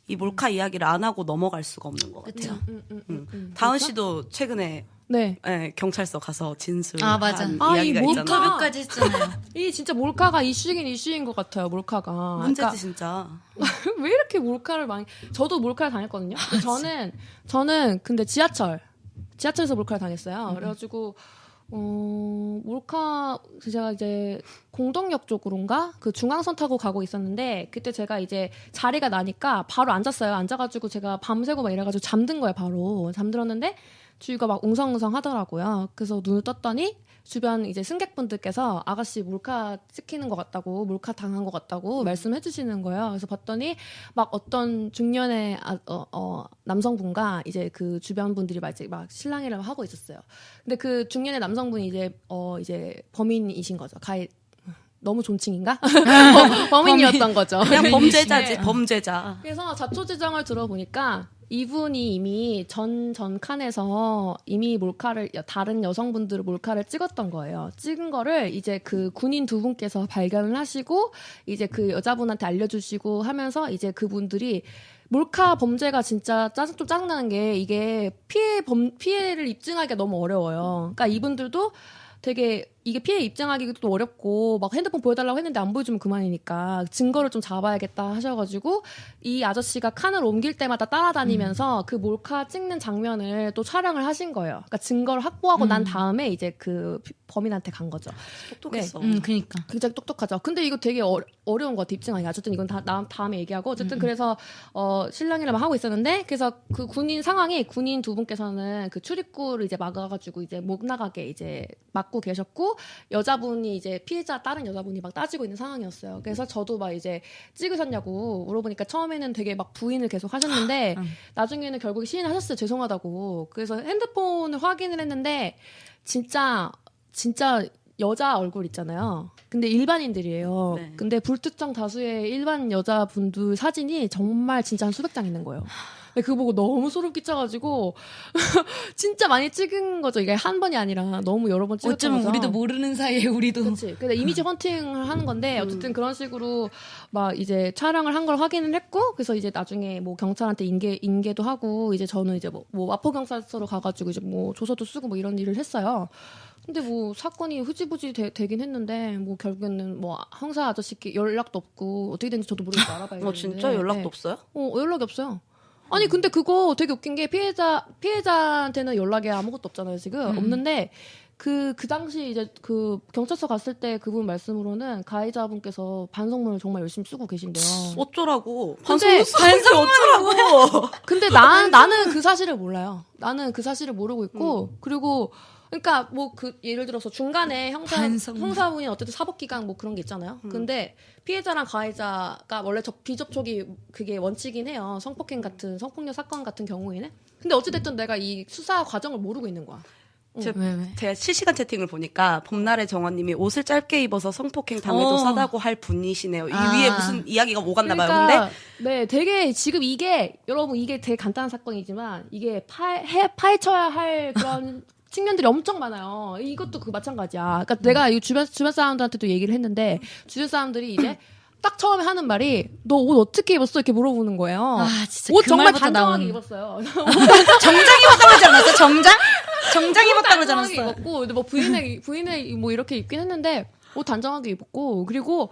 S4: 이 몰카 이야기를 안 하고 넘어갈 수가 없는 것 같아요. 다은 씨도 최근에
S3: 네.
S4: 경찰서 가서 진술한
S5: 맞아.
S4: 이야기가
S3: 이
S4: 있잖아요.
S5: 인터뷰까지 했잖아요.
S3: 이 진짜 몰카가 이슈인 것 같아요. 몰카가.
S4: 문제지
S3: 그러니까
S4: 진짜.
S3: 왜 이렇게 몰카를 저도 몰카를 당했거든요. 저는 근데 지하철에서 몰카를 당했어요. 그래가지고 몰카 제가 이제 공덕역 쪽으로인가 그 중앙선 타고 가고 있었는데 그때 제가 이제 자리가 나니까 바로 앉았어요. 앉아가지고 제가 밤새고 막 이래가지고 잠든 거예요. 바로 잠들었는데 주위가 막 웅성웅성 하더라고요. 그래서 눈을 떴더니 주변 이제 승객분들께서 아가씨 몰카 찍히는 것 같다고, 몰카 당한 것 같다고 말씀해 주시는 거예요. 그래서 봤더니 막 어떤 중년의 남성분과 이제 그 주변 분들이 막 실랑이를 하고 있었어요. 근데 그 중년의 남성분이 이제 범인이신 거죠. 너무 존칭인가? 범인이었던 거죠.
S4: 그냥 범죄자지,
S3: 네.
S4: 범죄자.
S3: 그래서 자초지정을 들어보니까 이분이 이미 전 칸에서 이미 다른 여성분들을 몰카를 찍었던 거예요. 찍은 거를 이제 그 군인 두 분께서 발견을 하시고 이제 그 여자분한테 알려주시고 하면서 이제 그분들이 몰카 범죄가 진짜 좀 짜증나는 게 이게 피해를 입증하기가 너무 어려워요. 그러니까 이분들도 되게 이게 피해 입증하기도 어렵고 막 핸드폰 보여달라고 했는데 안 보여주면 그만이니까 증거를 좀 잡아야겠다 하셔가지고 이 아저씨가 칸을 옮길 때마다 따라다니면서 그 몰카 찍는 장면을 또 촬영을 하신 거예요. 그러니까 증거를 확보하고 난 다음에 이제 그 범인한테 간 거죠.
S4: 똑똑했어.
S5: 그니까.
S3: 굉장히 똑똑하죠. 근데 이거 되게 어려운 것 같아, 입증하기. 어쨌든 이건 다음에 얘기하고. 어쨌든 그래서, 신랑이랑 막 하고 있었는데, 그래서 그 군인 두 분께서는 그 출입구를 이제 막아가지고 이제 못 나가게 이제 막고 계셨고, 여자분이 이제 다른 여자분이 막 따지고 있는 상황이었어요. 그래서 저도 막 이제 찍으셨냐고 물어보니까 처음에는 되게 막 부인을 계속 하셨는데, 나중에는 결국에 시인하셨어요. 죄송하다고. 그래서 핸드폰을 확인을 했는데, 진짜 여자 얼굴 있잖아요. 근데 일반인들이에요.
S4: 네.
S3: 근데 불특정 다수의 일반 여자분들 사진이 정말 진짜 한 수백 장 있는 거예요. 근데 그거 보고 너무 소름 끼쳐가지고 진짜 많이 찍은 거죠. 이게 한 번이 아니라 너무 여러 번 찍었던
S5: 어쩌면
S3: 거죠.
S5: 우리도 모르는 사이에 우리도.
S3: 그렇지. 근데 이미지 헌팅을 하는 건데 어쨌든 그런 식으로 막 이제 촬영을 한 걸 확인을 했고 그래서 이제 나중에 뭐 경찰한테 인계도 하고 이제 저는 이제 뭐 마포 경찰서로 가가지고 이제 뭐 조서도 쓰고 뭐 이런 일을 했어요. 근데 뭐 사건이 흐지부지 되긴 했는데 뭐 결국에는 뭐 형사 아저씨께 연락도 없고 어떻게 된지 저도 모르겠고 알아봐야겠는데.
S4: 진짜 연락도 없어요?
S3: 연락이 없어요. 아니 근데 그거 되게 웃긴 게 피해자한테는 연락이 아무것도 없잖아요 지금 없는데 그 당시 이제 그 경찰서 갔을 때 그분 말씀으로는 가해자분께서 반성문을 정말 열심히 쓰고 계신데요.
S4: 어쩌라고?
S3: 근데
S4: 어쩌라고?
S3: 근데 나는 그 사실을 몰라요. 나는 그 사실을 모르고 있고 그리고 그러니까 뭐 그 예를 들어서 중간에 형사분이 어쨌든 사법기관 뭐 그런 게 있잖아요. 근데 피해자랑 가해자가 원래 비접촉이 그게 원칙이긴 해요. 성폭행 같은 성폭력 사건 같은 경우에는. 근데 어찌됐든 내가 이 수사 과정을 모르고 있는 거야.
S4: 제가 실시간 채팅을 보니까 봄날의 정원님이 옷을 짧게 입어서 성폭행 당해도 싸다고 할 분이시네요. 이 위에 무슨 이야기가 오갔나 봐요.
S3: 그러니까,
S4: 근데
S3: 네, 되게 지금 여러분 이게 되게 간단한 사건이지만 이게 파헤쳐야 할 그런 측면들이 엄청 많아요. 이것도 마찬가지야. 그러니까 내가 이 주변 사람들한테도 얘기를 했는데 주변 사람들이 이제 딱 처음에 하는 말이 너 옷 어떻게 입었어? 이렇게 물어보는 거예요.
S5: 진짜
S3: 옷
S5: 그
S3: 정말
S5: 말부터
S3: 단정하게
S5: 나오는.
S3: 입었어요.
S5: 정장 입었다고 하지 않았어? 정장 입었다고 하지
S3: 단정하게
S5: 않았어?
S3: 입었고 근데 뭐 부인의 뭐 이렇게 입긴 했는데 옷 단정하게 입었고 그리고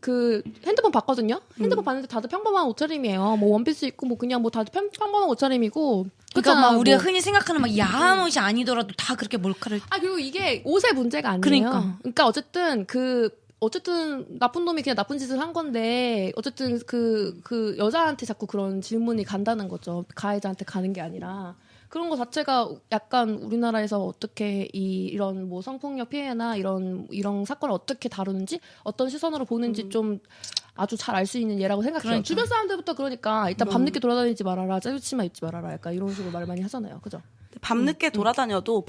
S3: 그 핸드폰 봤거든요. 핸드폰 봤는데 다들 평범한 옷차림이에요. 뭐 원피스 입고 뭐 그냥 뭐 다들 평범한 옷차림이고.
S5: 그러니까 막 우리가
S3: 뭐.
S5: 흔히 생각하는 막 야한 옷이 아니더라도 다 그렇게 몰카를.
S3: 그리고 이게 옷의 문제가 아니에요. 그러니까 어쨌든 나쁜 놈이 그냥 나쁜 짓을 한 건데 어쨌든 그 여자한테 자꾸 그런 질문이 간다는 거죠. 가해자한테 가는 게 아니라. 그런 거 자체가 약간 우리나라에서 어떻게 이런 뭐 성폭력 피해나 이런 사건을 어떻게 다루는지 어떤 시선으로 보는지 좀 아주 잘 알 수 있는 예라고 생각해요.
S5: 그러니까.
S3: 주변 사람들부터 그러니까 일단 밤늦게 돌아다니지 말아라, 짜증치마 입지 말아라, 약간 이런 식으로 말 많이 하잖아요. 그죠?
S4: 밤늦게 돌아다녀도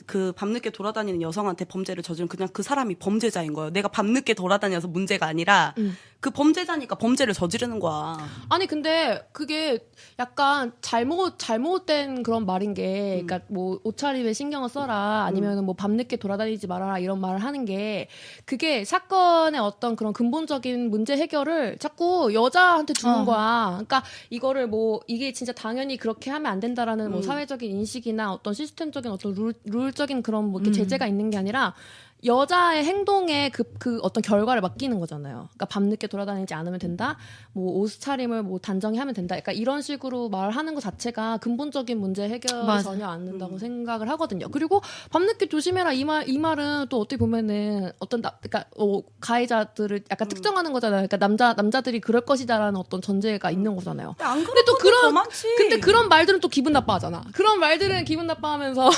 S4: 그 밤늦게 돌아다니는 여성한테 범죄를 저지른 그냥 그 사람이 범죄자인 거예요. 내가 밤늦게 돌아다녀서 문제가 아니라 그 범죄자니까 범죄를 저지르는 거야.
S3: 아니 근데 그게 약간 잘못된 그런 말인 게, 그러니까 뭐 옷차림에 신경을 써라, 아니면 뭐 밤늦게 돌아다니지 말아라 이런 말을 하는 게 그게 사건의 어떤 그런 근본적인 문제 해결을 자꾸 여자한테 주는 거야. 그러니까 이거를 뭐 이게 진짜 당연히 그렇게 하면 안 된다라는 뭐 사회적인 인식이나 어떤 시스템적인 어떤 룰적인 그런 뭐 이렇게 제재가 있는 게 아니라. 여자의 행동에 그 어떤 결과를 맡기는 거잖아요. 그러니까 밤늦게 돌아다니지 않으면 된다. 뭐 옷차림을 뭐 단정히 하면 된다. 그러니까 이런 식으로 말하는 것 자체가 근본적인 문제 해결에 전혀 안 된다고 생각을 하거든요. 그리고 밤늦게 조심해라 이 말은 또 어떻게 보면은 그러니까 가해자들을 약간 특정하는 거잖아요. 그러니까 남자들이 그럴 것이다라는 어떤 전제가 있는 거잖아요.
S4: 안
S3: 근데 또
S4: 더 많지.
S3: 근데 그런 말들은 또 기분 나빠하잖아. 그런 말들은 기분 나빠하면서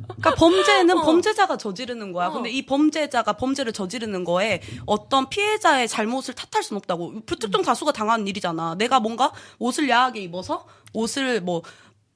S4: 그러니까 범죄는 범죄자가 저지르는 거야. 근데 이 범죄자가 범죄를 저지르는 거에 어떤 피해자의 잘못을 탓할 수는 없다고. 불특정 다수가 당하는 일이잖아. 내가 뭔가 옷을 야하게 입어서 옷을 뭐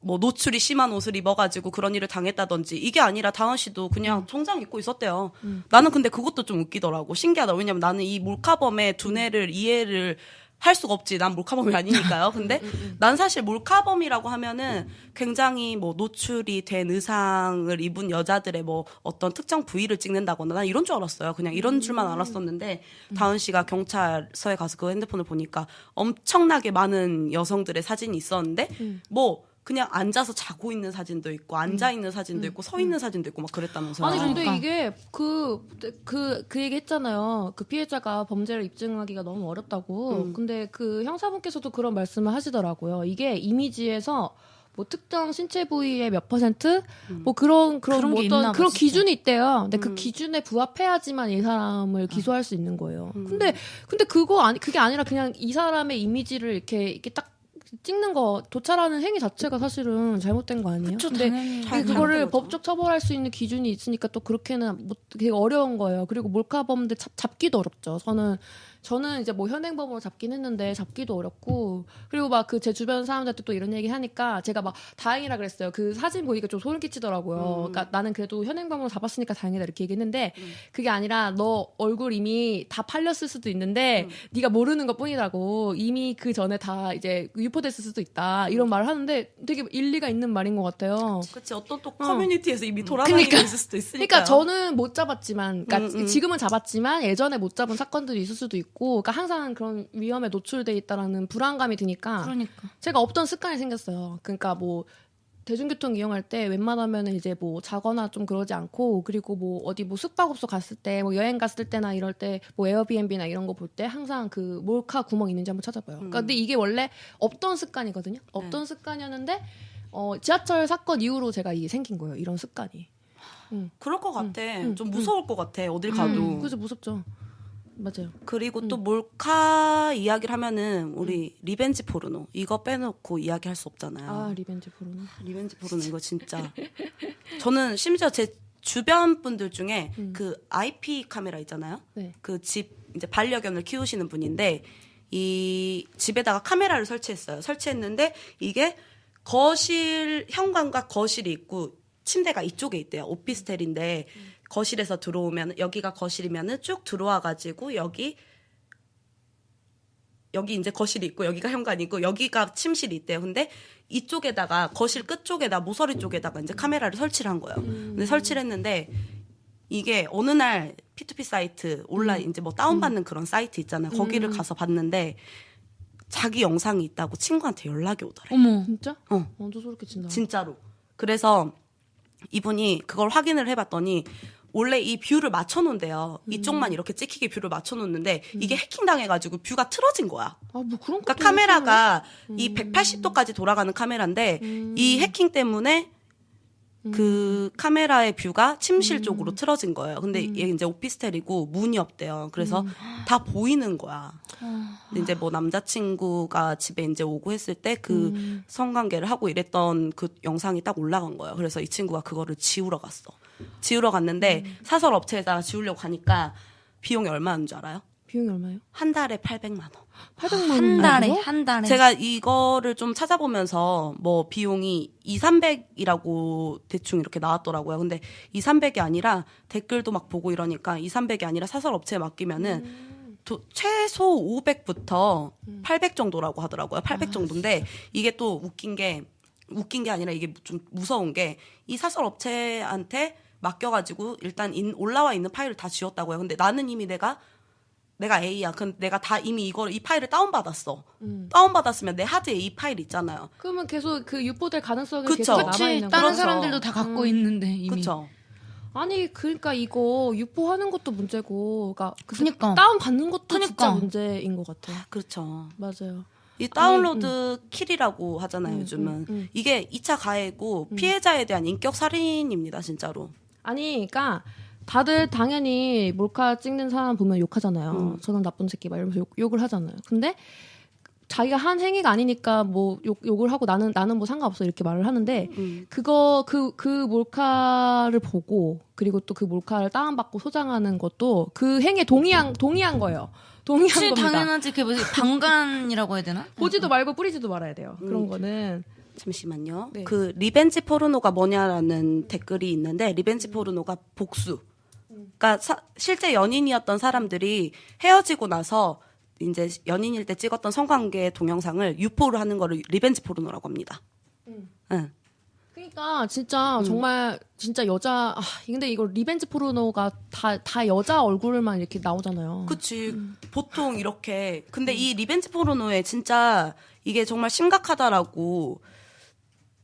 S4: 노출이 심한 옷을 입어가지고 그런 일을 당했다든지 이게 아니라 다은 씨도 그냥 정장 입고 있었대요. 나는 근데 그것도 좀 웃기더라고. 신기하다. 왜냐면 나는 이 몰카범의 두뇌를 이해를 할 수가 없지. 난 몰카범이 아니니까요. 근데 난 사실 몰카범이라고 하면은 굉장히 뭐 노출이 된 의상을 입은 여자들의 뭐 어떤 특정 부위를 찍는다거나 난 이런 줄 알았어요. 그냥 이런 줄만 알았었는데 다은 씨가 경찰서에 가서 그 핸드폰을 보니까 엄청나게 많은 여성들의 사진이 있었는데 뭐 그냥 앉아서 자고 있는 사진도 있고 앉아 있는 사진도 있고 서 있는 사진도 있고 막 그랬다면서요.
S3: 아니 근데
S5: 그러니까.
S3: 이게 그 얘기 했잖아요. 그 피해자가 범죄를 입증하기가 너무 어렵다고. 근데 그 형사분께서도 그런 말씀을 하시더라고요. 이게 이미지에서 뭐 특정 신체 부위의 몇 %? 뭐 그런
S5: 그런
S3: 뭐
S5: 게
S3: 어떤
S5: 있나 봐,
S3: 그런
S5: 진짜.
S3: 기준이 있대요. 근데 그 기준에 부합해야지만 이 사람을 기소할 수 있는 거예요. 근데 그게 아니라 그냥 이 사람의 이미지를 이렇게 딱 찍는 거 도찰하는 행위 자체가 사실은 잘못된 거 아니에요?
S5: 그쵸,
S3: 근데
S5: 당연히.
S3: 그거를
S4: 잘못된 거죠.
S3: 법적 처벌할 수 있는 기준이 있으니까 또 그렇게는 되게 어려운 거예요. 그리고 몰카범들 잡기도 어렵죠. 저는 이제 뭐 현행범으로 잡긴 했는데 잡기도 어렵고 그리고 막 그 제 주변 사람들한테 또 이런 얘기 하니까 제가 막 다행이라 그랬어요. 그 사진 보니까 좀 소름 끼치더라고요. 그러니까 나는 그래도 현행범으로 잡았으니까 다행이다 이렇게 얘기했는데 그게 아니라 너 얼굴 이미 다 팔렸을 수도 있는데 네가 모르는 것 뿐이라고 이미 그 전에 다 이제 유포됐을 수도 있다 이런 말을 하는데 되게 일리가 있는 말인 것 같아요.
S4: 그치, 어떤 또 커뮤니티에서 이미 돌아다니고 있을 수도 있으니까.
S3: 그러니까 저는 못 잡았지만, 그러니까 지금은 잡았지만 예전에 못 잡은 사건들이 있을 수도 있고, 그러니까 항상 그런 위험에 노출돼 있다라는 불안감이 드니까
S5: 그러니까.
S3: 제가 없던 습관이 생겼어요. 그러니까 뭐 대중교통 이용할 때 웬만하면 이제 뭐 자거나 좀 그러지 않고 그리고 뭐 어디 뭐 숙박업소 갔을 때 뭐 여행 갔을 때나 이럴 때 뭐 에어비앤비나 이런 거 볼 때 항상 그 몰카 구멍 있는지 한번 찾아봐요. 그러니까 근데 이게 원래 없던 습관이거든요. 없던 습관이었는데 지하철 사건 이후로 제가 이게 생긴 거예요. 이런 습관이.
S4: 그럴 것 같아. 좀 무서울 것 같아. 어딜 가도.
S3: 그래서 무섭죠. 맞아요.
S4: 그리고 또 몰카 이야기를 하면은 우리 리벤지 포르노 이거 빼놓고 이야기할 수 없잖아요.
S3: 아 리벤지 포르노.
S4: 리벤지 포르노 이거 진짜 저는 심지어 제 주변 분들 중에 그 IP 카메라 있잖아요.
S3: 네.
S4: 그 집 이제 반려견을 키우시는 분인데 이 집에다가 카메라를 설치했는데 이게 거실 현관과 거실이 있고 침대가 이쪽에 있대요. 오피스텔인데 거실에서 들어오면 여기가 거실이면은 쭉 들어와 가지고 여기 이제 거실이 있고 여기가 현관이고 여기가 침실이 있대요. 근데 이쪽에다가 거실 끝쪽에다 모서리 쪽에다가 이제 카메라를 설치를 한 거예요. 근데 설치를 했는데 이게 어느 날 P2P 사이트 온라인 이제 뭐 다운받는 그런 사이트 있잖아요. 거기를 가서 봤는데 자기 영상이 있다고 친구한테 연락이 오더래.
S5: 어머.
S3: 진짜? 완전 소름 끼친다.
S4: 진짜로. 그래서 이분이 그걸 확인을 해봤더니 원래 이 뷰를 맞춰놓은대요. 이쪽만 이렇게 찍히게 뷰를 맞춰놓는데 이게 해킹당해가지고 뷰가 틀어진 거야.
S3: 아뭐 그런
S4: 그러니까
S3: 것도
S4: 카메라가 이 180도까지 돌아가는 카메라인데 이 해킹 때문에 그 카메라의 뷰가 침실 쪽으로 틀어진 거예요. 근데 얘 이제 오피스텔이고 문이 없대요. 그래서 다 보이는 거야. 근데 이제 뭐 남자친구가 집에 이제 오고 했을 때 그 성관계를 하고 이랬던 그 영상이 딱 올라간 거예요. 그래서 이 친구가 그거를 지우러 갔어. 지우러 갔는데 사설 업체에다가 지우려고 가니까 비용이 얼마인 줄 알아요?
S3: 비용이 얼마예요?
S4: 한 달에 800만 원.
S3: 800만
S5: 한 달에
S3: 원이요?
S5: 한 달에.
S4: 제가 이거를 좀 찾아보면서 뭐 비용이 2,300이라고 대충 이렇게 나왔더라고요. 근데 2,300이 아니라 댓글도 막 보고 이러니까 2,300이 아니라 사설 업체에 맡기면은 최소 500부터 800 정도라고 하더라고요. 800 정도인데 이게 또 웃긴 게 아니라 이게 좀 무서운 게 이 사설 업체한테 맡겨가지고 일단 올라와 있는 파일을 다 지웠다고요. 근데 나는 이미 내가 A야. 근데 내가 다 이미 이 파일을 다운받았어. 다운받았으면 내 하드에 이 파일 있잖아요.
S3: 그러면 계속 그 유포될 가능성이
S4: 그쵸.
S3: 계속
S4: 그치,
S3: 남아있는
S5: 다른
S3: 거죠.
S5: 사람들도 다 갖고 있는데 이미.
S4: 그렇죠.
S3: 아니 그러니까 이거 유포하는 것도 문제고 그러니까
S5: 그니까.
S3: 다운 받는 것도 진짜
S5: 그니까.
S3: 문제인 것 같아요.
S4: 그렇죠.
S3: 맞아요.
S4: 이 다운로드 킬이라고 하잖아요, 요즘은. 이게 2차 가해고 피해자에 대한 인격 살인입니다, 진짜로.
S3: 아니 그러니까 다들 당연히 몰카 찍는 사람 보면 욕하잖아요. 저는 나쁜 새끼 막 이러면서 욕을 하잖아요. 근데 자기가 한 행위가 아니니까 뭐 욕을 하고 나는 뭐 상관없어 이렇게 말을 하는데 그 몰카를 보고 그리고 또 그 몰카를 다운받고 소장하는 것도 그 행위에 동의한 거예요. 동의한
S5: 그치,
S3: 겁니다.
S5: 당연하지. 그게 뭐지? 방관이라고 해야 되나?
S3: 보지도 말고 뿌리지도 말아야 돼요. 그런 거는
S4: 잠시만요.
S3: 네.
S4: 그 리벤지 포르노가 뭐냐라는 댓글이 있는데 리벤지 포르노가 복수. 그러니까 실제 연인이었던 사람들이 헤어지고 나서 이제 연인일 때 찍었던 성관계 동영상을 유포를 하는 거를 리벤지 포르노라고 합니다. 응.
S3: 그러니까 진짜 정말 진짜 여자 근데 이거 리벤지 포르노가 다 여자 얼굴만 이렇게 나오잖아요.
S4: 그치. 보통 이렇게. 근데 이 리벤지 포르노에 진짜 이게 정말 심각하다라고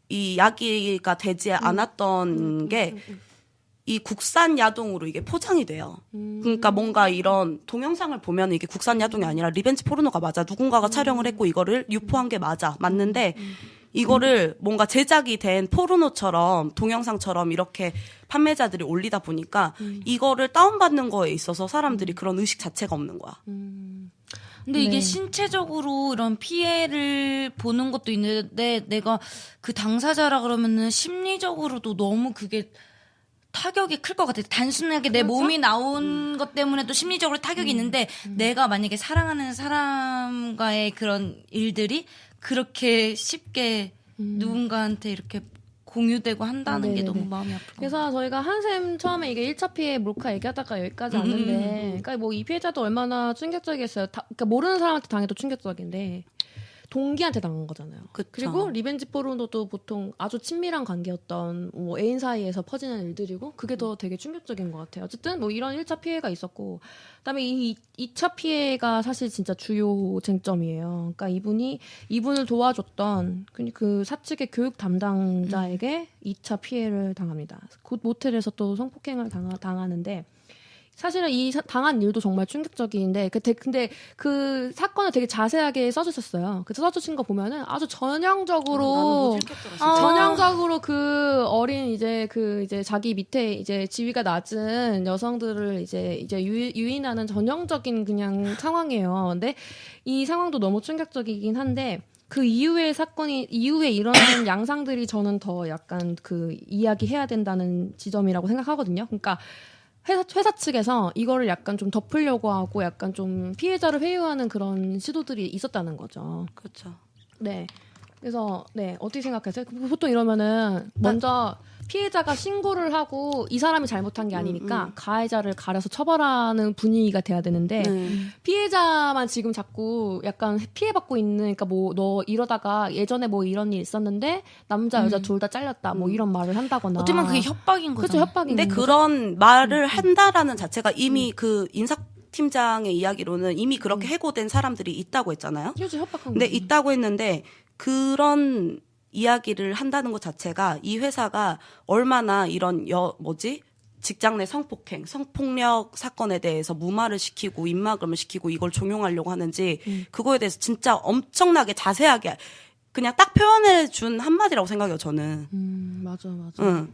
S4: 이 이야기가 되지 않았던 게 이 국산 야동으로 이게 포장이 돼요. 그러니까 뭔가 이런 동영상을 보면 이게 국산 야동이 아니라 리벤지 포르노가 맞아. 누군가가 촬영을 했고 이거를 유포한 게 맞는데 이거를 뭔가 제작이 된 포르노처럼 동영상처럼 이렇게 판매자들이 올리다 보니까 이거를 다운받는 거에 있어서 사람들이 그런 의식 자체가 없는 거야.
S5: 근데 이게
S3: 네.
S5: 신체적으로 이런 피해를 보는 것도 있는데 내가 그 당사자라 그러면은 심리적으로도 너무 그게 타격이 클 것 같아. 단순하게 내 몸이 나온 것 때문에도 심리적으로 타격이 있는데 내가 만약에 사랑하는 사람과의 그런 일들이 그렇게 쉽게 누군가한테 이렇게 공유되고 한다는 게
S3: 네네네.
S5: 너무 마음이 아프고.
S3: 그래서 저희가 한샘 처음에 이게 1차 피해 몰카 얘기하다가 여기까지 왔는데, 그러니까 뭐 이 피해자도 얼마나 충격적이겠어요. 그러니까 모르는 사람한테 당해도 충격적인데, 동기한테 당한 거잖아요.
S4: 그쵸.
S3: 그리고 리벤지 포르노도 보통 아주 친밀한 관계였던 뭐 애인 사이에서 퍼지는 일들이고, 그게 더 되게 충격적인 것 같아요. 어쨌든 뭐 이런 1차 피해가 있었고, 그다음에 이 2차 피해가 사실 진짜 주요 쟁점이에요. 그러니까 이분을 도와줬던 그 사측의 교육 담당자에게 2차 피해를 당합니다. 곧 모텔에서 또 성폭행을 당하는데, 사실은 당한 일도 정말 충격적인데, 근데 그 사건을 되게 자세하게 써주셨어요. 그 써주신 거 보면은 아주 전형적으로 그 어린 이제 자기 밑에 이제 지위가 낮은 여성들을 이제 유인하는 전형적인 그냥 상황이에요. 근데 이 상황도 너무 충격적이긴 한데, 그 이후에 이후에 일어나는 양상들이 저는 더 약간 그 이야기해야 된다는 지점이라고 생각하거든요. 그러니까 회사 측에서 이거를 약간 좀 덮으려고 하고 약간 좀 피해자를 회유하는 그런 시도들이 있었다는 거죠.
S4: 그렇죠.
S3: 네. 그래서 네, 어떻게 생각하세요? 보통 이러면은 먼저 피해자가 신고를 하고 이 사람이 잘못한 게 아니니까 가해자를 가려서 처벌하는 분위기가 돼야 되는데 피해자만 지금 자꾸 약간 피해받고 있는, 그러니까 뭐 너 이러다가 예전에 뭐 이런 일 있었는데 남자 여자 둘 다 잘렸다 뭐 이런 말을 한다거나.
S5: 어쩌면 그게 협박인 거죠.
S3: 그렇죠, 협박인
S4: 근데
S3: 거죠.
S4: 그런 말을 한다라는 자체가 이미 그 인사팀장의 이야기로는 이미 그렇게 해고된 사람들이 있다고 했잖아요.
S3: 그렇죠, 협박한
S4: 근데
S3: 거죠.
S4: 있다고 했는데 그런 이야기를 한다는 것 자체가 이 회사가 얼마나 이런 직장 내 성폭력 사건에 대해서 무마를 시키고 입막음을 시키고 이걸 종용하려고 하는지 그거에 대해서 진짜 엄청나게 자세하게 그냥 딱 표현해 준 한마디라고 생각해요, 저는.
S3: 맞아.
S4: 응.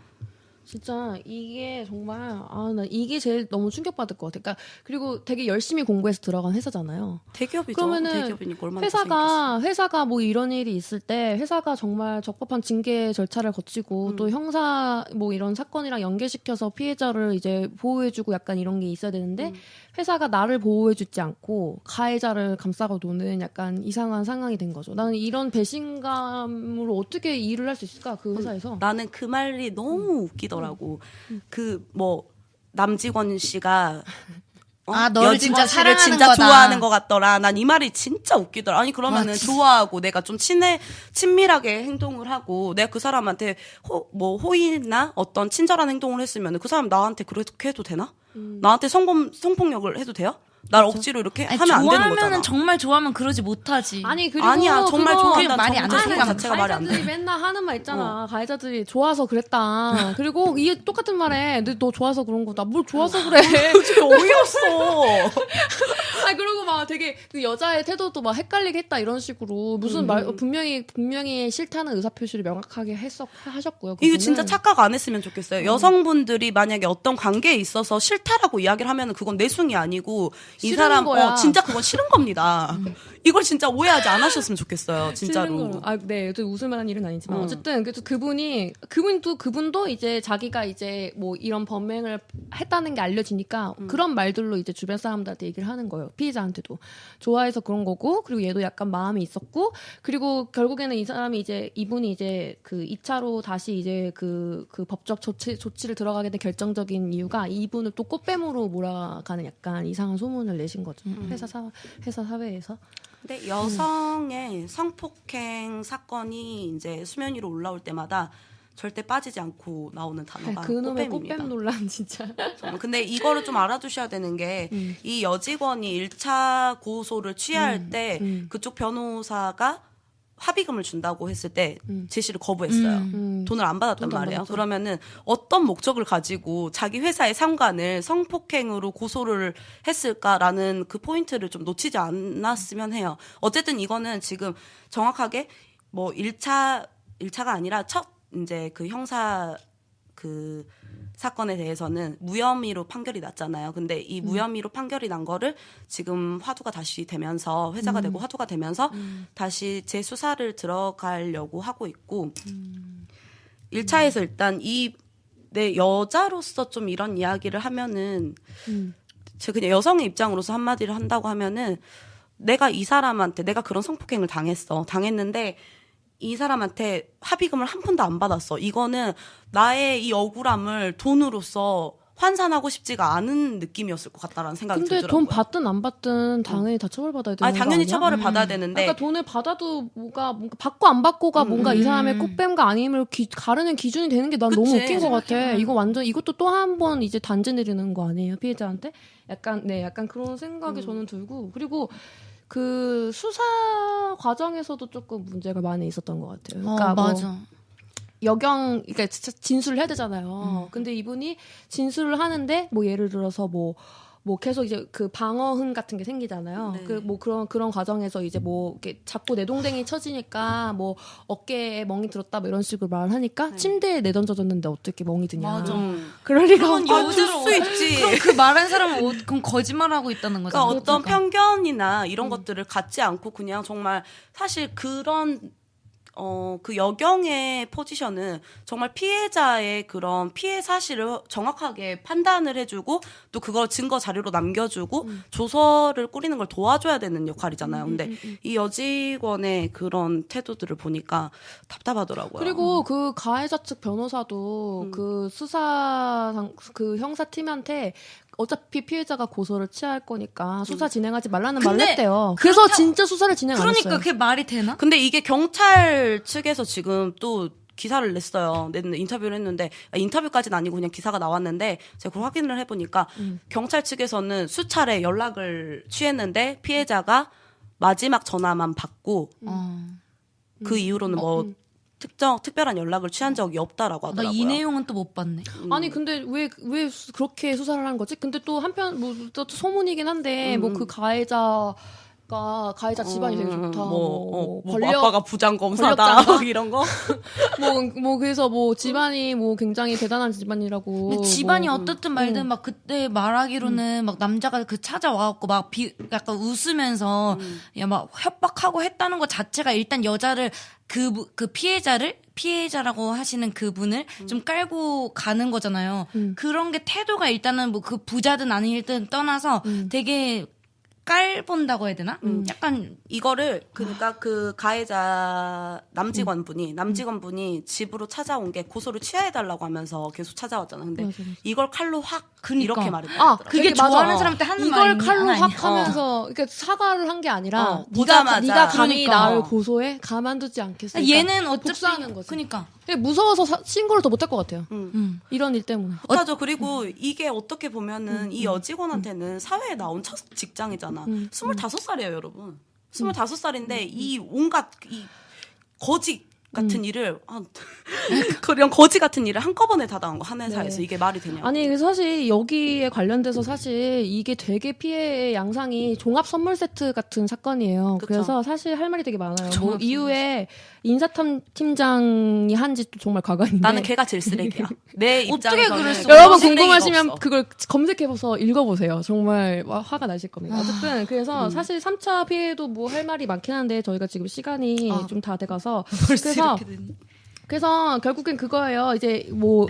S3: 진짜 이게 정말 나 이게 제일 너무 충격받을 것 같아. 그러니까 그리고 되게 열심히 공부해서 들어간 회사잖아요.
S4: 대기업이죠.
S3: 그러면은
S4: 대기업이니까 얼마나 고생했겠어.
S3: 회사가 뭐 이런 일이 있을 때 회사가 정말 적법한 징계 절차를 거치고 또 형사 뭐 이런 사건이랑 연계시켜서 피해자를 이제 보호해주고 약간 이런 게 있어야 되는데 회사가 나를 보호해주지 않고 가해자를 감싸고 노는 약간 이상한 상황이 된 거죠. 나는 이런 배신감으로 어떻게 일을 할 수 있을까, 그 회사에서.
S4: 나는 그 말이 너무 웃기더라고. 그 뭐 남직원 씨가
S5: 너를 진짜
S4: 여직원 씨를
S5: 사랑하는
S4: 진짜
S5: 거다.
S4: 좋아하는 것 같더라. 난 이 말이 진짜 웃기더라. 아니 그러면은 좋아하고 내가 좀 친밀하게 행동을 하고 내가 그 사람한테 호의나 어떤 친절한 행동을 했으면 그 사람 나한테 그렇게 해도 되나? 나한테 성폭력을 해도 돼요? 날 억지로 이렇게
S5: 아니,
S4: 하면 안 되는 거잖아.
S5: 좋아하면은 정말 좋아하면 그러지 못하지.
S3: 아니 그리고
S4: 아니야, 정말
S3: 그거
S4: 좋아한다는
S5: 말이 안 돼.
S4: 생각 자체가 말이 안 돼.
S3: 가해자들이 맨날 하는 말 있잖아. 가해자들이 좋아서 그랬다. 그리고 이게 똑같은 말에 너 좋아서 그런 거다. 뭘 좋아서 그래?
S4: 진짜 어이없어.
S3: 아 그리고 막 되게 그 여자의 태도도 막 헷갈리게 했다 이런 식으로 무슨 말 분명히 싫다는 의사 표시를 명확하게 하셨고요.
S4: 이거
S3: 그분은.
S4: 진짜 착각 안 했으면 좋겠어요. 여성분들이 만약에 어떤 관계에 있어서 싫다라고 이야기를 하면은 그건 내숭이 아니고 이
S3: 싫은
S4: 사람
S3: 거야.
S4: 진짜 그건 싫은 겁니다. 이걸 진짜 오해하지 않으셨으면 좋겠어요. 진짜로.
S3: 네, 또 웃을 만한 일은 아니지만 어쨌든 그래서 그분도 이제 자기가 이제 뭐 이런 범행을 했다는 게 알려지니까 그런 말들로 이제 주변 사람들한테 얘기를 하는 거예요. 피해자한테도 좋아해서 그런 거고, 그리고 얘도 약간 마음이 있었고, 그리고 결국에는 이분이 이제 그 2차로 다시 이제 그 법적 조치를 들어가게 된 결정적인 이유가 이분을 또 꽃뱀으로 몰아가는 약간 이상한 소문을 내신 거죠. 회사 사회에서.
S4: 근데 여성의 성폭행 사건이 이제 수면 위로 올라올 때마다 절대 빠지지 않고 나오는 단어가
S3: 그놈의
S4: 꽃뱀입니다.
S3: 꽃뱀 논란 진짜.
S4: 근데 이거를 좀 알아두셔야 되는 게 이 여직원이 1차 고소를 취할 때 그쪽 변호사가 합의금을 준다고 했을 때 제시를 거부했어요. 돈을 안 받았단
S3: 돈도 안
S4: 말이에요.
S3: 받았죠.
S4: 그러면은 어떤 목적을 가지고 자기 회사의 상관을 성폭행으로 고소를 했을까라는 그 포인트를 좀 놓치지 않았으면 해요. 어쨌든 이거는 지금 정확하게 뭐 1차가 아니라 첫 이제 그 형사 그 사건에 대해서는 무혐의로 판결이 났잖아요. 근데 이 무혐의로 판결이 난 거를 지금 화두가 다시 되면서 회자가 되고 화두가 되면서 다시 재수사를 들어가려고 하고 있고 1차에서 일단 내 여자로서 좀 이런 이야기를 하면은 제가 그냥 여성의 입장으로서 한마디를 한다고 하면은 내가 이 사람한테 내가 그런 성폭행을 당했는데 이 사람한테 합의금을 한 푼도 안 받았어. 이거는 나의 이 억울함을 돈으로서 환산하고 싶지가 않은 느낌이었을 것 같다라는 생각이
S3: 근데
S4: 들더라고요.
S3: 돈 받든 안 받든 당연히 다 처벌받아야 되는 거
S4: 당연히
S3: 아니야?
S4: 처벌을 받아야 되는데
S3: 그러니까 돈을 받아도 뭔가 받고 안 받고가 뭔가 이 사람의 꽃뱀과 아님을 가르는 기준이 되는 게 난 너무
S4: 그치.
S3: 웃긴 것 같아. 이거 완전 이것도 또 한 번 이제 단죄 내리는 거 아니에요 피해자한테? 약간 그런 생각이 저는 들고 그리고 그 수사 과정에서도 조금 문제가 많이 있었던 것 같아요. 그러니까 뭐
S5: 맞아.
S3: 그러니까 진짜 진술을 해야 되잖아요. 근데 이분이 진술을 하는데 뭐 예를 들어서 뭐 계속 이제 그 방어흔 같은 게 생기잖아요.
S4: 네.
S3: 그 뭐 그런 과정에서 이제 뭐 이렇게 자꾸 내동댕이 쳐지니까 뭐 어깨에 멍이 들었다 뭐 이런 식으로 말을 하니까 침대에 내던져졌는데 어떻게 멍이 드냐.
S5: 맞아.
S3: 그럴 리가
S5: 그건
S3: 없
S4: 들 수 있지.
S5: 그럼 그 말한 사람은 그럼 거짓말하고 있다는 거잖아.
S4: 그러니까 어떤 편견이나 이런 것들을 갖지 않고 그냥 정말 사실 그런 그 여경의 포지션은 정말 피해자의 그런 피해 사실을 정확하게 판단을 해주고 또 그걸 증거 자료로 남겨주고 조서를 꾸리는 걸 도와줘야 되는 역할이잖아요. 근데 이 여직원의 그런 태도들을 보니까 답답하더라고요.
S3: 그리고 그 가해자 측 변호사도 그 그 형사팀한테 어차피 피해자가 고소를 취할 거니까 수사 진행하지 말라는 말을
S5: 근데
S3: 했대요. 그래서 진짜 수사를 진행 안
S5: 그러니까
S3: 했어요.
S5: 그게 말이 되나?
S4: 근데 이게 경찰 측에서 지금 또 기사를 냈는데 인터뷰를 했는데 인터뷰까지는 아니고 그냥 기사가 나왔는데 제가 그걸 확인을 해보니까 경찰 측에서는 수차례 연락을 취했는데 피해자가 마지막 전화만 받고 그 이후로는 뭐 특별한 연락을 취한 적이 없다라고
S5: 나
S4: 하더라고요.
S5: 이 내용은 또 못 봤네.
S3: 아니 근데 왜 그렇게 수사를 하는 거지? 근데 또 한편 뭐 또 소문이긴 한데 뭐 그 가해자 집안이 되게 좋다.
S4: 뭐
S3: 권력
S4: 아빠가 부장 검사다
S3: 권력자인가?
S4: 이런 거.
S3: 그래서 뭐 집안이 뭐 굉장히 대단한 집안이라고.
S5: 근데 집안이 어떻든 말든 막 그때 말하기로는 막 남자가 그 찾아와갖고 막 약간 웃으면서 야 막 협박하고 했다는 것 자체가 일단 여자를 그 피해자라고 하시는 그분을 좀 깔고 가는 거잖아요. 그런 게 태도가 일단은 뭐 그 부자든 아니든 떠나서 되게 깔본다고 해야 되나? 약간
S4: 이거를 그러니까 그 가해자 남직원분이 집으로 찾아온 게 고소를 취하해달라고 하면서 계속 찾아왔잖아. 근데 이걸 칼로 확 이렇게 말했더라고요.
S5: 그게
S3: 맞아.
S5: 좋아하는 사람한테 하는
S3: 이걸
S5: 말이
S3: 칼로
S5: 아니야.
S3: 확 하면서 그러니까 사과를 한 게 아니라
S4: 보자마자.
S3: 네가 감히
S5: 그러니까.
S3: 나를 고소해 가만두지 않겠어.
S5: 얘는 어차피
S3: 복수하는 거지.
S5: 그러니까
S3: 무서워서 신고를 더 못할 것 같아요. 이런 일 때문에.
S4: 못하죠. 그리고 이게 어떻게 보면은 이 여직원한테는 사회에 나온 첫 직장이잖아. 25살이에요, 여러분. 25살인데 이 온갖 이 거지 같은 일을 그런 거지 같은 일을 한꺼번에 다 당한 거 한 회사에서 이게 말이 되냐고.
S3: 아니 그래서 사실 여기에 관련돼서 사실 이게 되게 피해 양상이 종합 선물 세트 같은 사건이에요.
S4: 그쵸.
S3: 그래서 사실 할 말이 되게 많아요. 뭐 이후에 인사팀장이 한 짓도 정말 과거인데
S4: 나는 걔가 제일 쓰레기야. 내 입장에서는
S5: 그럴 수가
S3: 여러분
S4: 쓰레기가
S3: 궁금하시면
S4: 없어.
S3: 그걸 검색해서 읽어보세요. 정말 화가 나실 겁니다. 어쨌든 그래서 사실 3차 피해도 뭐 할 말이 많긴 한데 저희가 지금 시간이 좀 다 돼가서 그래서 결국엔 그거예요. 이제 뭐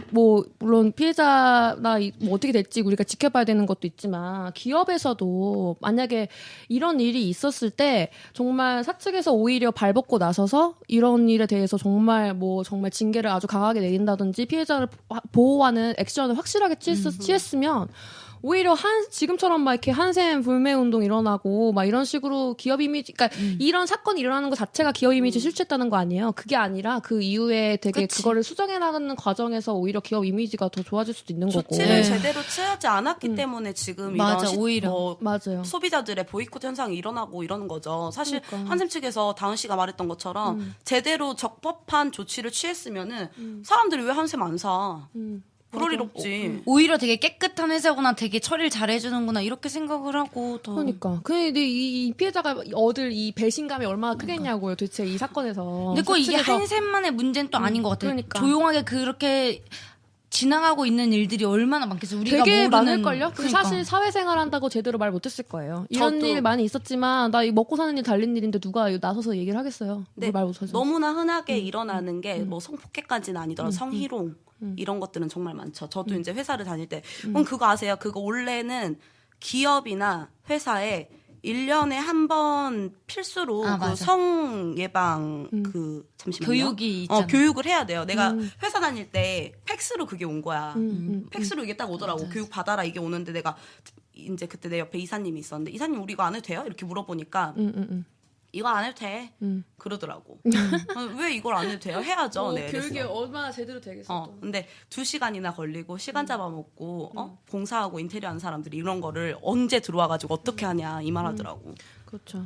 S3: 물론 피해자나 뭐 어떻게 될지 우리가 지켜봐야 되는 것도 있지만 기업에서도 만약에 이런 일이 있었을 때 정말 사측에서 오히려 발벗고 나서서 이런 일에 대해서 정말 징계를 아주 강하게 내린다든지 피해자를 보호하는 액션을 확실하게 취했으면 오히려 지금처럼 막 이렇게 한샘 불매 운동 일어나고 막 이런 식으로 기업 이미지, 그러니까 이런 사건이 일어나는 것 자체가 기업 이미지 실추했다는 거 아니에요? 그게 아니라 그 이후에 되게 그거를 수정해 나가는 과정에서 오히려 기업 이미지가 더 좋아질 수도 있는 거고.
S4: 조치를 제대로 취하지 않았기 때문에 지금
S5: 맞아,
S4: 이런
S5: 오히려.
S3: 맞아요.
S4: 소비자들의 보이콧 현상이 일어나고 이러는 거죠. 사실
S3: 그러니까.
S4: 한샘 측에서 다은 씨가 말했던 것처럼 제대로 적법한 조치를 취했으면은 사람들이 왜 한샘 안 사? 불어리롭지.
S5: 오히려 되게 깨끗한 회사구나, 되게 처리를 잘해주는구나 이렇게 생각을 하고 더.
S3: 그러니까. 근데 이 피해자가 얻을 이 배신감이 얼마나 크겠냐고요. 도대체 이 사건에서.
S5: 근데 꼭 이게
S3: 사측에서.
S5: 한샘만의 문제는 또 아닌 것 같아요.
S3: 그러니까.
S5: 조용하게 그렇게 지나가고 있는 일들이 얼마나 많겠어요. 우리가
S3: 되게
S5: 모르는.
S3: 많을걸요?
S5: 그러니까.
S3: 사실 사회생활 한다고 제대로 말 못했을 거예요. 이런
S4: 저도.
S3: 일 많이 있었지만 나 이 먹고 사는 일 달린 일인데 누가 나서서 얘기를 하겠어요.
S4: 네,
S3: 말 못하죠.
S4: 너무나 흔하게 일어나는 게 뭐 성폭행까지는 아니더라도 성희롱
S3: 음.
S4: 이런 것들은 정말 많죠. 저도 이제 회사를 다닐 때 그거 아세요? 그거 원래는 기업이나 회사에 1년에 한 번 필수로
S5: 아,
S4: 그
S5: 맞아.
S4: 성 예방 잠시만요.
S5: 교육이 있잖아.
S4: 교육을 해야 돼요. 내가 회사 다닐 때 팩스로 그게 온 거야. 팩스로 이게 딱 오더라고.
S5: 맞아.
S4: 교육 받아라 이게 오는데 내가 이제 그때 내 옆에 이사님이 있었는데 이사님 우리 이거 안 해도 돼요? 이렇게 물어보니까 이거 안 해도 돼. 그러더라고. 왜 이걸 안 해도 돼요? 해야죠. 네,
S3: 교육이
S4: 이랬어.
S3: 얼마나 제대로 되겠어.
S4: 근데 2시간이나 걸리고 시간 잡아먹고 공사하고 인테리어 하는 사람들이 이런 거를 언제 들어와가지고 어떻게 하냐 이 말 하더라고.
S3: 그렇죠.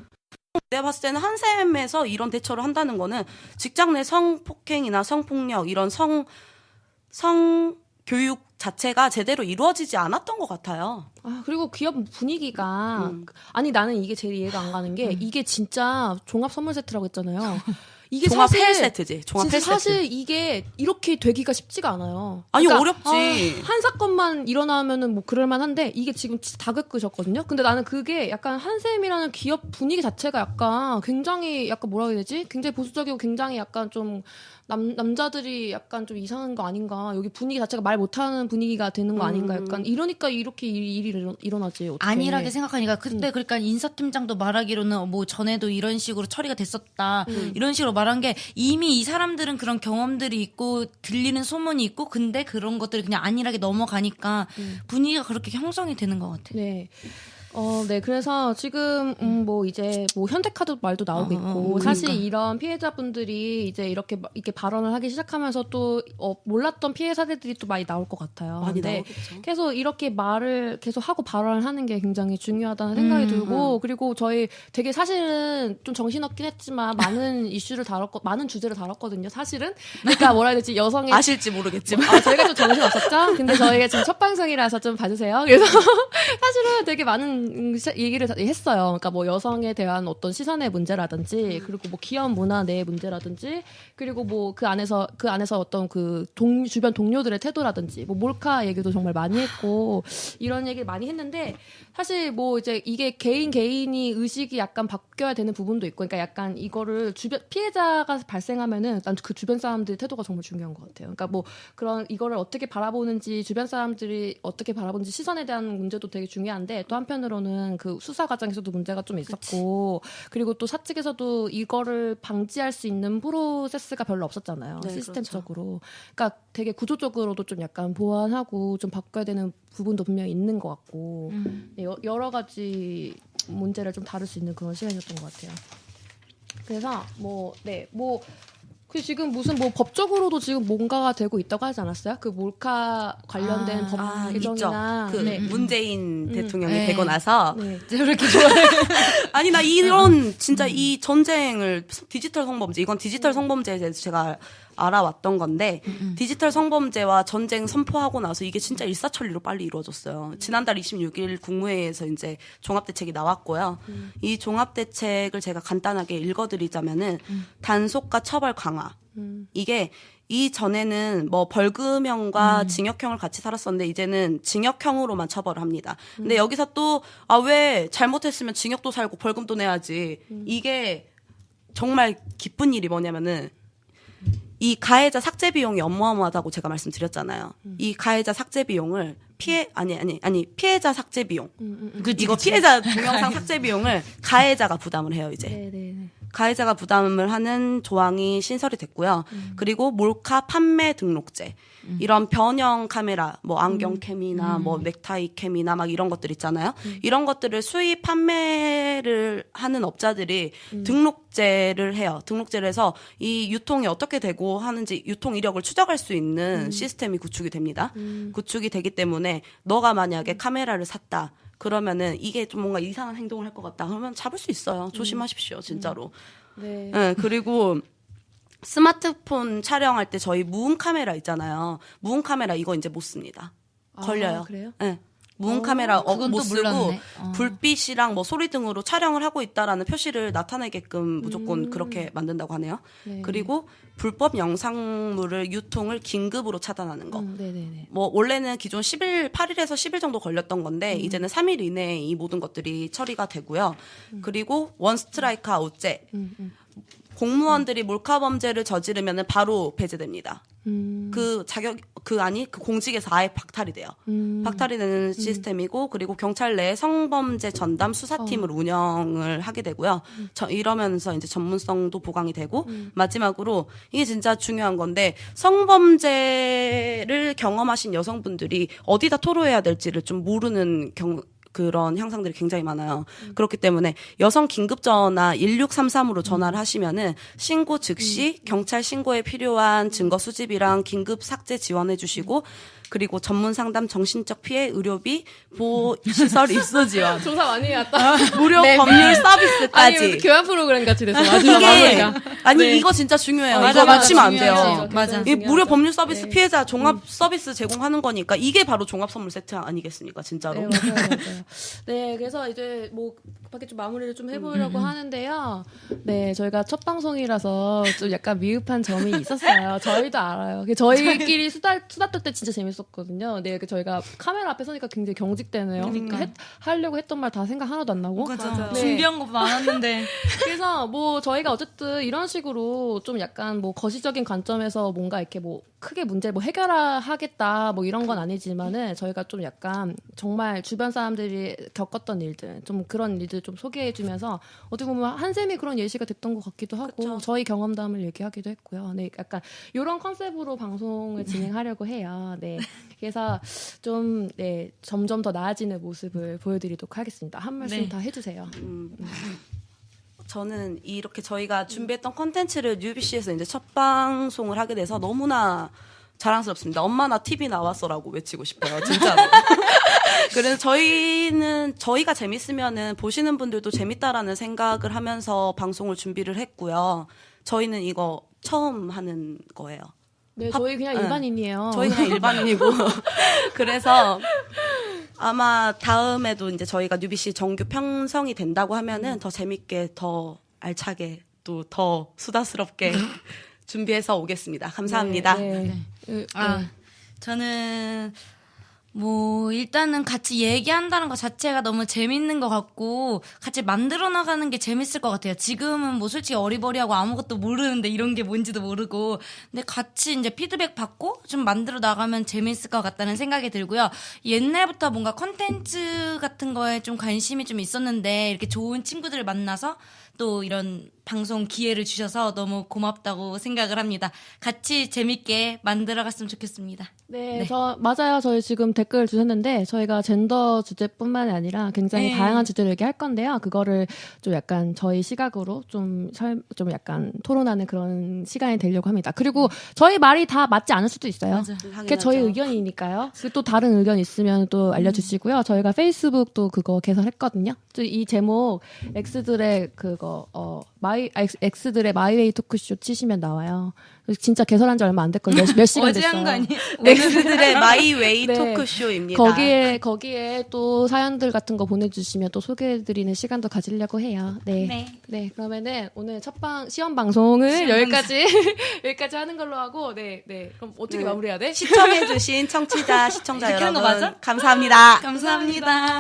S4: 내가 봤을 때는 한샘에서 이런 대처를 한다는 거는 직장 내 성폭행이나 성폭력 이런 성교육 자체가 제대로 이루어지지 않았던 것 같아요.
S3: 아, 그리고 기업 분위기가 아니 나는 이게 제일 이해가 안 가는 게 이게 진짜 종합 선물 세트라고 했잖아요. 이게
S4: 종합
S3: 사실
S4: 헬 세트지. 종합
S3: 진짜
S4: 헬 세트.
S3: 사실 이게 이렇게 되기가 쉽지가 않아요.
S4: 아니,
S3: 그러니까,
S4: 어렵지.
S3: 한 사건만 일어나면은 뭐 그럴만한데 이게 지금 다 겪으셨거든요. 근데 나는 그게 약간 한샘이라는 기업 분위기 자체가 약간 굉장히 약간 뭐라 해야 되지? 굉장히 보수적이고 굉장히 약간 좀 남자들이 약간 좀 이상한 거 아닌가? 여기 분위기 자체가 말 못하는 분위기가 되는 거 아닌가? 약간 이러니까 이렇게 일이 일어나지. 어떡해.
S5: 안일하게 생각하니까 그때 그러니까 인사팀장도 말하기로는 뭐 전에도 이런 식으로 처리가 됐었다 이런 식으로 말한 게 이미 이 사람들은 그런 경험들이 있고 들리는 소문이 있고 근데 그런 것들이 그냥 안일하게 넘어가니까 분위기가 그렇게 형성이 되는 것 같아요.
S3: 네. 네. 그래서 지금, 뭐, 이제, 뭐, 현대카드 말도 나오고 있고, 사실
S5: 그러니까.
S3: 이런 피해자분들이 이제 이렇게 발언을 하기 시작하면서 또, 몰랐던 피해 사례들이 또 많이 나올 것 같아요.
S4: 많이
S3: 근데
S4: 나오겠죠.
S3: 계속 이렇게 말을 계속 하고 발언을 하는 게 굉장히 중요하다는 생각이 들고, 그리고 저희 되게 사실은 좀 정신없긴 했지만, 많은 이슈를 많은 주제를 다뤘거든요, 사실은. 그러니까 뭐라 해야 되지, 여성의
S4: 아실지 모르겠지만.
S3: 저희가 좀 정신없었죠? 근데 저희가 지금 첫 방송이라서 좀 봐주세요. 그래서 사실은 되게 많은 얘기를 했어요. 그러니까 뭐 여성에 대한 어떤 시선의 문제라든지, 그리고 뭐 기업 문화 내의 문제라든지, 그리고 뭐 그 안에서 어떤 그 주변 동료들의 태도라든지, 뭐 몰카 얘기도 정말 많이 했고, 이런 얘기를 많이 했는데, 사실 뭐 이제 이게 개인이 의식이 약간 바뀌어야 되는 부분도 있고, 그러니까 약간 이거를 피해자가 발생하면은 난 그 주변 사람들의 태도가 정말 중요한 것 같아요. 그러니까 뭐 그런 이거를 어떻게 바라보는지, 주변 사람들이 어떻게 바라보는지 시선에 대한 문제도 되게 중요한데, 또 한편으로는 그 수사 과정에서도 문제가 좀 있었고, 그리고 또 사측에서도 이거를 방지할 수 있는 프로세스가 별로 없었잖아요.
S4: 네,
S3: 시스템적으로. 그러니까 되게 구조적으로도 좀 약간 보완하고 좀 바꿔야 되는 부분도 분명히 있는 것 같고, 여러 가지 문제를 좀 다룰 수 있는 그런 시간이었던 것 같아요. 그래서 그 지금 무슨 뭐 법적으로도 지금 뭔가가 되고 있다고 하지 않았어요? 그 몰카 관련된 법 개정이나
S4: 있죠.
S3: 네.
S4: 문재인 대통령이
S5: 네.
S4: 되고 나서
S3: 네.
S5: 저렇게 좋아해.
S4: 아니 나 이런 진짜 이 전쟁을 디지털 성범죄 이건 디지털 성범죄에 대해서 제가 알아왔던 건데 디지털 성범죄와 전쟁 선포하고 나서 이게 진짜 일사천리로 빨리 이루어졌어요. 지난달 26일 국무회의에서 이제 종합대책이 나왔고요. 이 종합대책을 제가 간단하게 읽어드리자면은 단속과 처벌 강화. 이게 이전에는 뭐 벌금형과 징역형을 같이 살았었는데 이제는 징역형으로만 처벌을 합니다. 근데 여기서 또 왜 잘못했으면 징역도 살고 벌금도 내야지. 이게 정말 기쁜 일이 뭐냐면은 이 가해자 삭제 비용이 어마어마하다고 제가 말씀드렸잖아요. 이 가해자 삭제 비용을 피해자 삭제 비용. 이거 피해자 동영상 삭제 비용을 가해자가 부담을 해요, 이제.
S3: 네.
S4: 가해자가 부담을 하는 조항이 신설이 됐고요. 그리고 몰카 판매 등록제. 이런 변형 카메라, 뭐 안경캠이나 뭐 넥타이 캠이나 막 이런 것들 있잖아요. 이런 것들을 수입 판매를 하는 업자들이 등록제를 해요. 등록제를 해서 이 유통이 어떻게 되고 하는지 유통 이력을 추적할 수 있는 시스템이 구축이 됩니다. 구축이 되기 때문에 너가 만약에 카메라를 샀다. 그러면은 이게 좀 뭔가 이상한 행동을 할 것 같다. 그러면 잡을 수 있어요. 조심하십시오, 진짜로.
S3: 네.
S4: 네, 그리고 스마트폰 촬영할 때 저희 무음 카메라 있잖아요. 무음 카메라 이거 이제 못 씁니다. 걸려요.
S3: 아, 그래요?
S4: 네. 무음 카메라
S5: 그건
S4: 못
S5: 또
S4: 쓰고
S5: 몰랐네.
S4: 불빛이랑 뭐 소리 등으로 촬영을 하고 있다라는 표시를 나타내게끔 무조건 그렇게 만든다고 하네요.
S3: 네.
S4: 그리고 불법 영상물을 유통을 긴급으로 차단하는 거.
S3: 네네네.
S4: 뭐 원래는 기존 8일에서 10일 정도 걸렸던 건데 이제는 3일 이내에 이 모든 것들이 처리가 되고요. 그리고 원 스트라이크 아웃제. 공무원들이 몰카 범죄를 저지르면 바로 배제됩니다. 그 공직에서 아예 박탈이 돼요. 박탈이 되는 시스템이고, 그리고 경찰 내 성범죄 전담 수사팀을 운영을 하게 되고요. 이러면서 이제 전문성도 보강이 되고, 마지막으로 이게 진짜 중요한 건데, 성범죄를 경험하신 여성분들이 어디다 토로해야 될지를 좀 모르는 그런 현상들이 굉장히 많아요. 그렇기 때문에 여성 긴급전화 1633으로 전화를 하시면은 신고 즉시 경찰 신고에 필요한 증거 수집이랑 긴급 삭제 지원해 주시고, 그리고 전문 상담, 정신적 피해, 의료비, 보호 시설 입소 지원,
S3: 조사 많이 해왔다.
S4: 무료
S3: 네.
S4: 법률 서비스까지.
S3: 아니, 교양 프로그램 같이 돼서 마지막 마무리가.
S4: 아니
S3: 네.
S4: 이거 진짜 중요해요.
S5: 맞아,
S4: 이거
S5: 맞아,
S4: 놓치면 안 돼요.
S5: 중요하죠. 맞아.
S4: 이 무료 법률 서비스
S3: 네.
S4: 피해자 종합 서비스 제공하는 거니까 이게 바로 종합 선물 세트 아니겠습니까, 진짜로?
S3: 네, 맞아요. 네, 그래서 이제 뭐 급하게 좀 마무리를 좀 해보려고 하는데요. 네, 저희가 첫 방송이라서 좀 약간 미흡한 점이 있었어요. 저희도 알아요. 저희끼리 수다 떨 때 진짜 재밌었거든요. 네, 저희가 카메라 앞에 서니까 굉장히 경직되네요.
S5: 그러니까.
S3: 하려고 했던 말 다 생각 하나도 안 나고.
S5: 맞아.
S3: 네.
S5: 준비한 거 많았는데.
S3: 그래서 뭐 저희가 어쨌든 이런 식으로 좀 약간 뭐 거시적인 관점에서 뭔가 이렇게 뭐 크게 문제 뭐 해결하겠다 뭐 이런 건 아니지만은 저희가 좀 약간 정말 주변 사람들이 겪었던 일들 좀 그런 일들 좀 소개해주면서 어떻게 보면 한샘이 그런 예시가 됐던 것 같기도 하고
S4: 그쵸.
S3: 저희 경험담을 얘기하기도 했고요. 네, 약간 이런 컨셉으로 방송을 진행하려고 해요. 네, 그래서 좀 네, 점점 더 나아지는 모습을 보여드리도록 하겠습니다. 한 말씀
S5: 네.
S3: 다 해주세요.
S4: 저는 이렇게 저희가 준비했던 콘텐츠를 뉴비씨에서 이제 첫 방송을 하게 돼서 너무나 자랑스럽습니다. 엄마 나 TV 나왔어라고 외치고 싶어요. 진짜로. 그래서 저희가 재밌으면은 보시는 분들도 재밌다라는 생각을 하면서 방송을 준비를 했고요. 저희는 이거 처음 하는 거예요.
S3: 네, 저희 그냥
S4: 네.
S3: 일반인이에요.
S4: 저희 그냥 일반인이고. 그래서 아마 다음에도 이제 저희가 뉴비씨 정규 편성이 된다고 하면은 더 재밌게, 더 알차게, 또 더 수다스럽게 준비해서 오겠습니다. 감사합니다.
S3: 네.
S5: 저는 뭐 일단은 같이 얘기한다는 것 자체가 너무 재밌는 것 같고 같이 만들어 나가는 게 재밌을 것 같아요. 지금은 뭐 솔직히 어리버리하고 아무것도 모르는데 이런 게 뭔지도 모르고 근데 같이 이제 피드백 받고 좀 만들어 나가면 재밌을 것 같다는 생각이 들고요. 옛날부터 뭔가 컨텐츠 같은 거에 좀 관심이 좀 있었는데 이렇게 좋은 친구들을 만나서 또 이런 방송 기회를 주셔서 너무 고맙다고 생각을 합니다. 같이 재밌게 만들어갔으면 좋겠습니다.
S3: 네, 맞아요. 저희 지금 댓글 주셨는데 저희가 젠더 주제뿐만 아니라 굉장히
S5: 네.
S3: 다양한 주제를 얘기할 건데요. 그거를 좀 약간 저희 시각으로 좀 약간 토론하는 그런 시간이 되려고 합니다. 그리고 저희 말이 다 맞지 않을 수도 있어요.
S5: 맞아.
S3: 그게 저희 의견이니까요. 그리고 또 다른 의견 있으면 또 알려주시고요. 저희가 페이스북도 그거 개설했거든요. 이 제목 X들의 X들의 마이웨이 토크쇼 치시면 나와요. 진짜 개설한 지 얼마 안 됐거든요. 몇 시간
S5: 어제
S3: 됐어요.
S5: 한 거 아니에요?
S4: 엑스들의 마이웨이
S3: 네.
S4: 토크쇼입니다.
S3: 거기에 또 사연들 같은 거 보내주시면 또 소개해드리는 시간도 가지려고 해요. 네.
S5: 네.
S3: 그러면은 오늘 시험 방송을 여기까지 하는 걸로 하고, 네. 그럼 어떻게
S4: 네.
S3: 마무리해야 돼?
S4: 시청해주신 청취자, 시청자
S5: 이렇게 하는
S4: 여러분
S5: 거 맞아?
S4: 감사합니다.
S5: 감사합니다.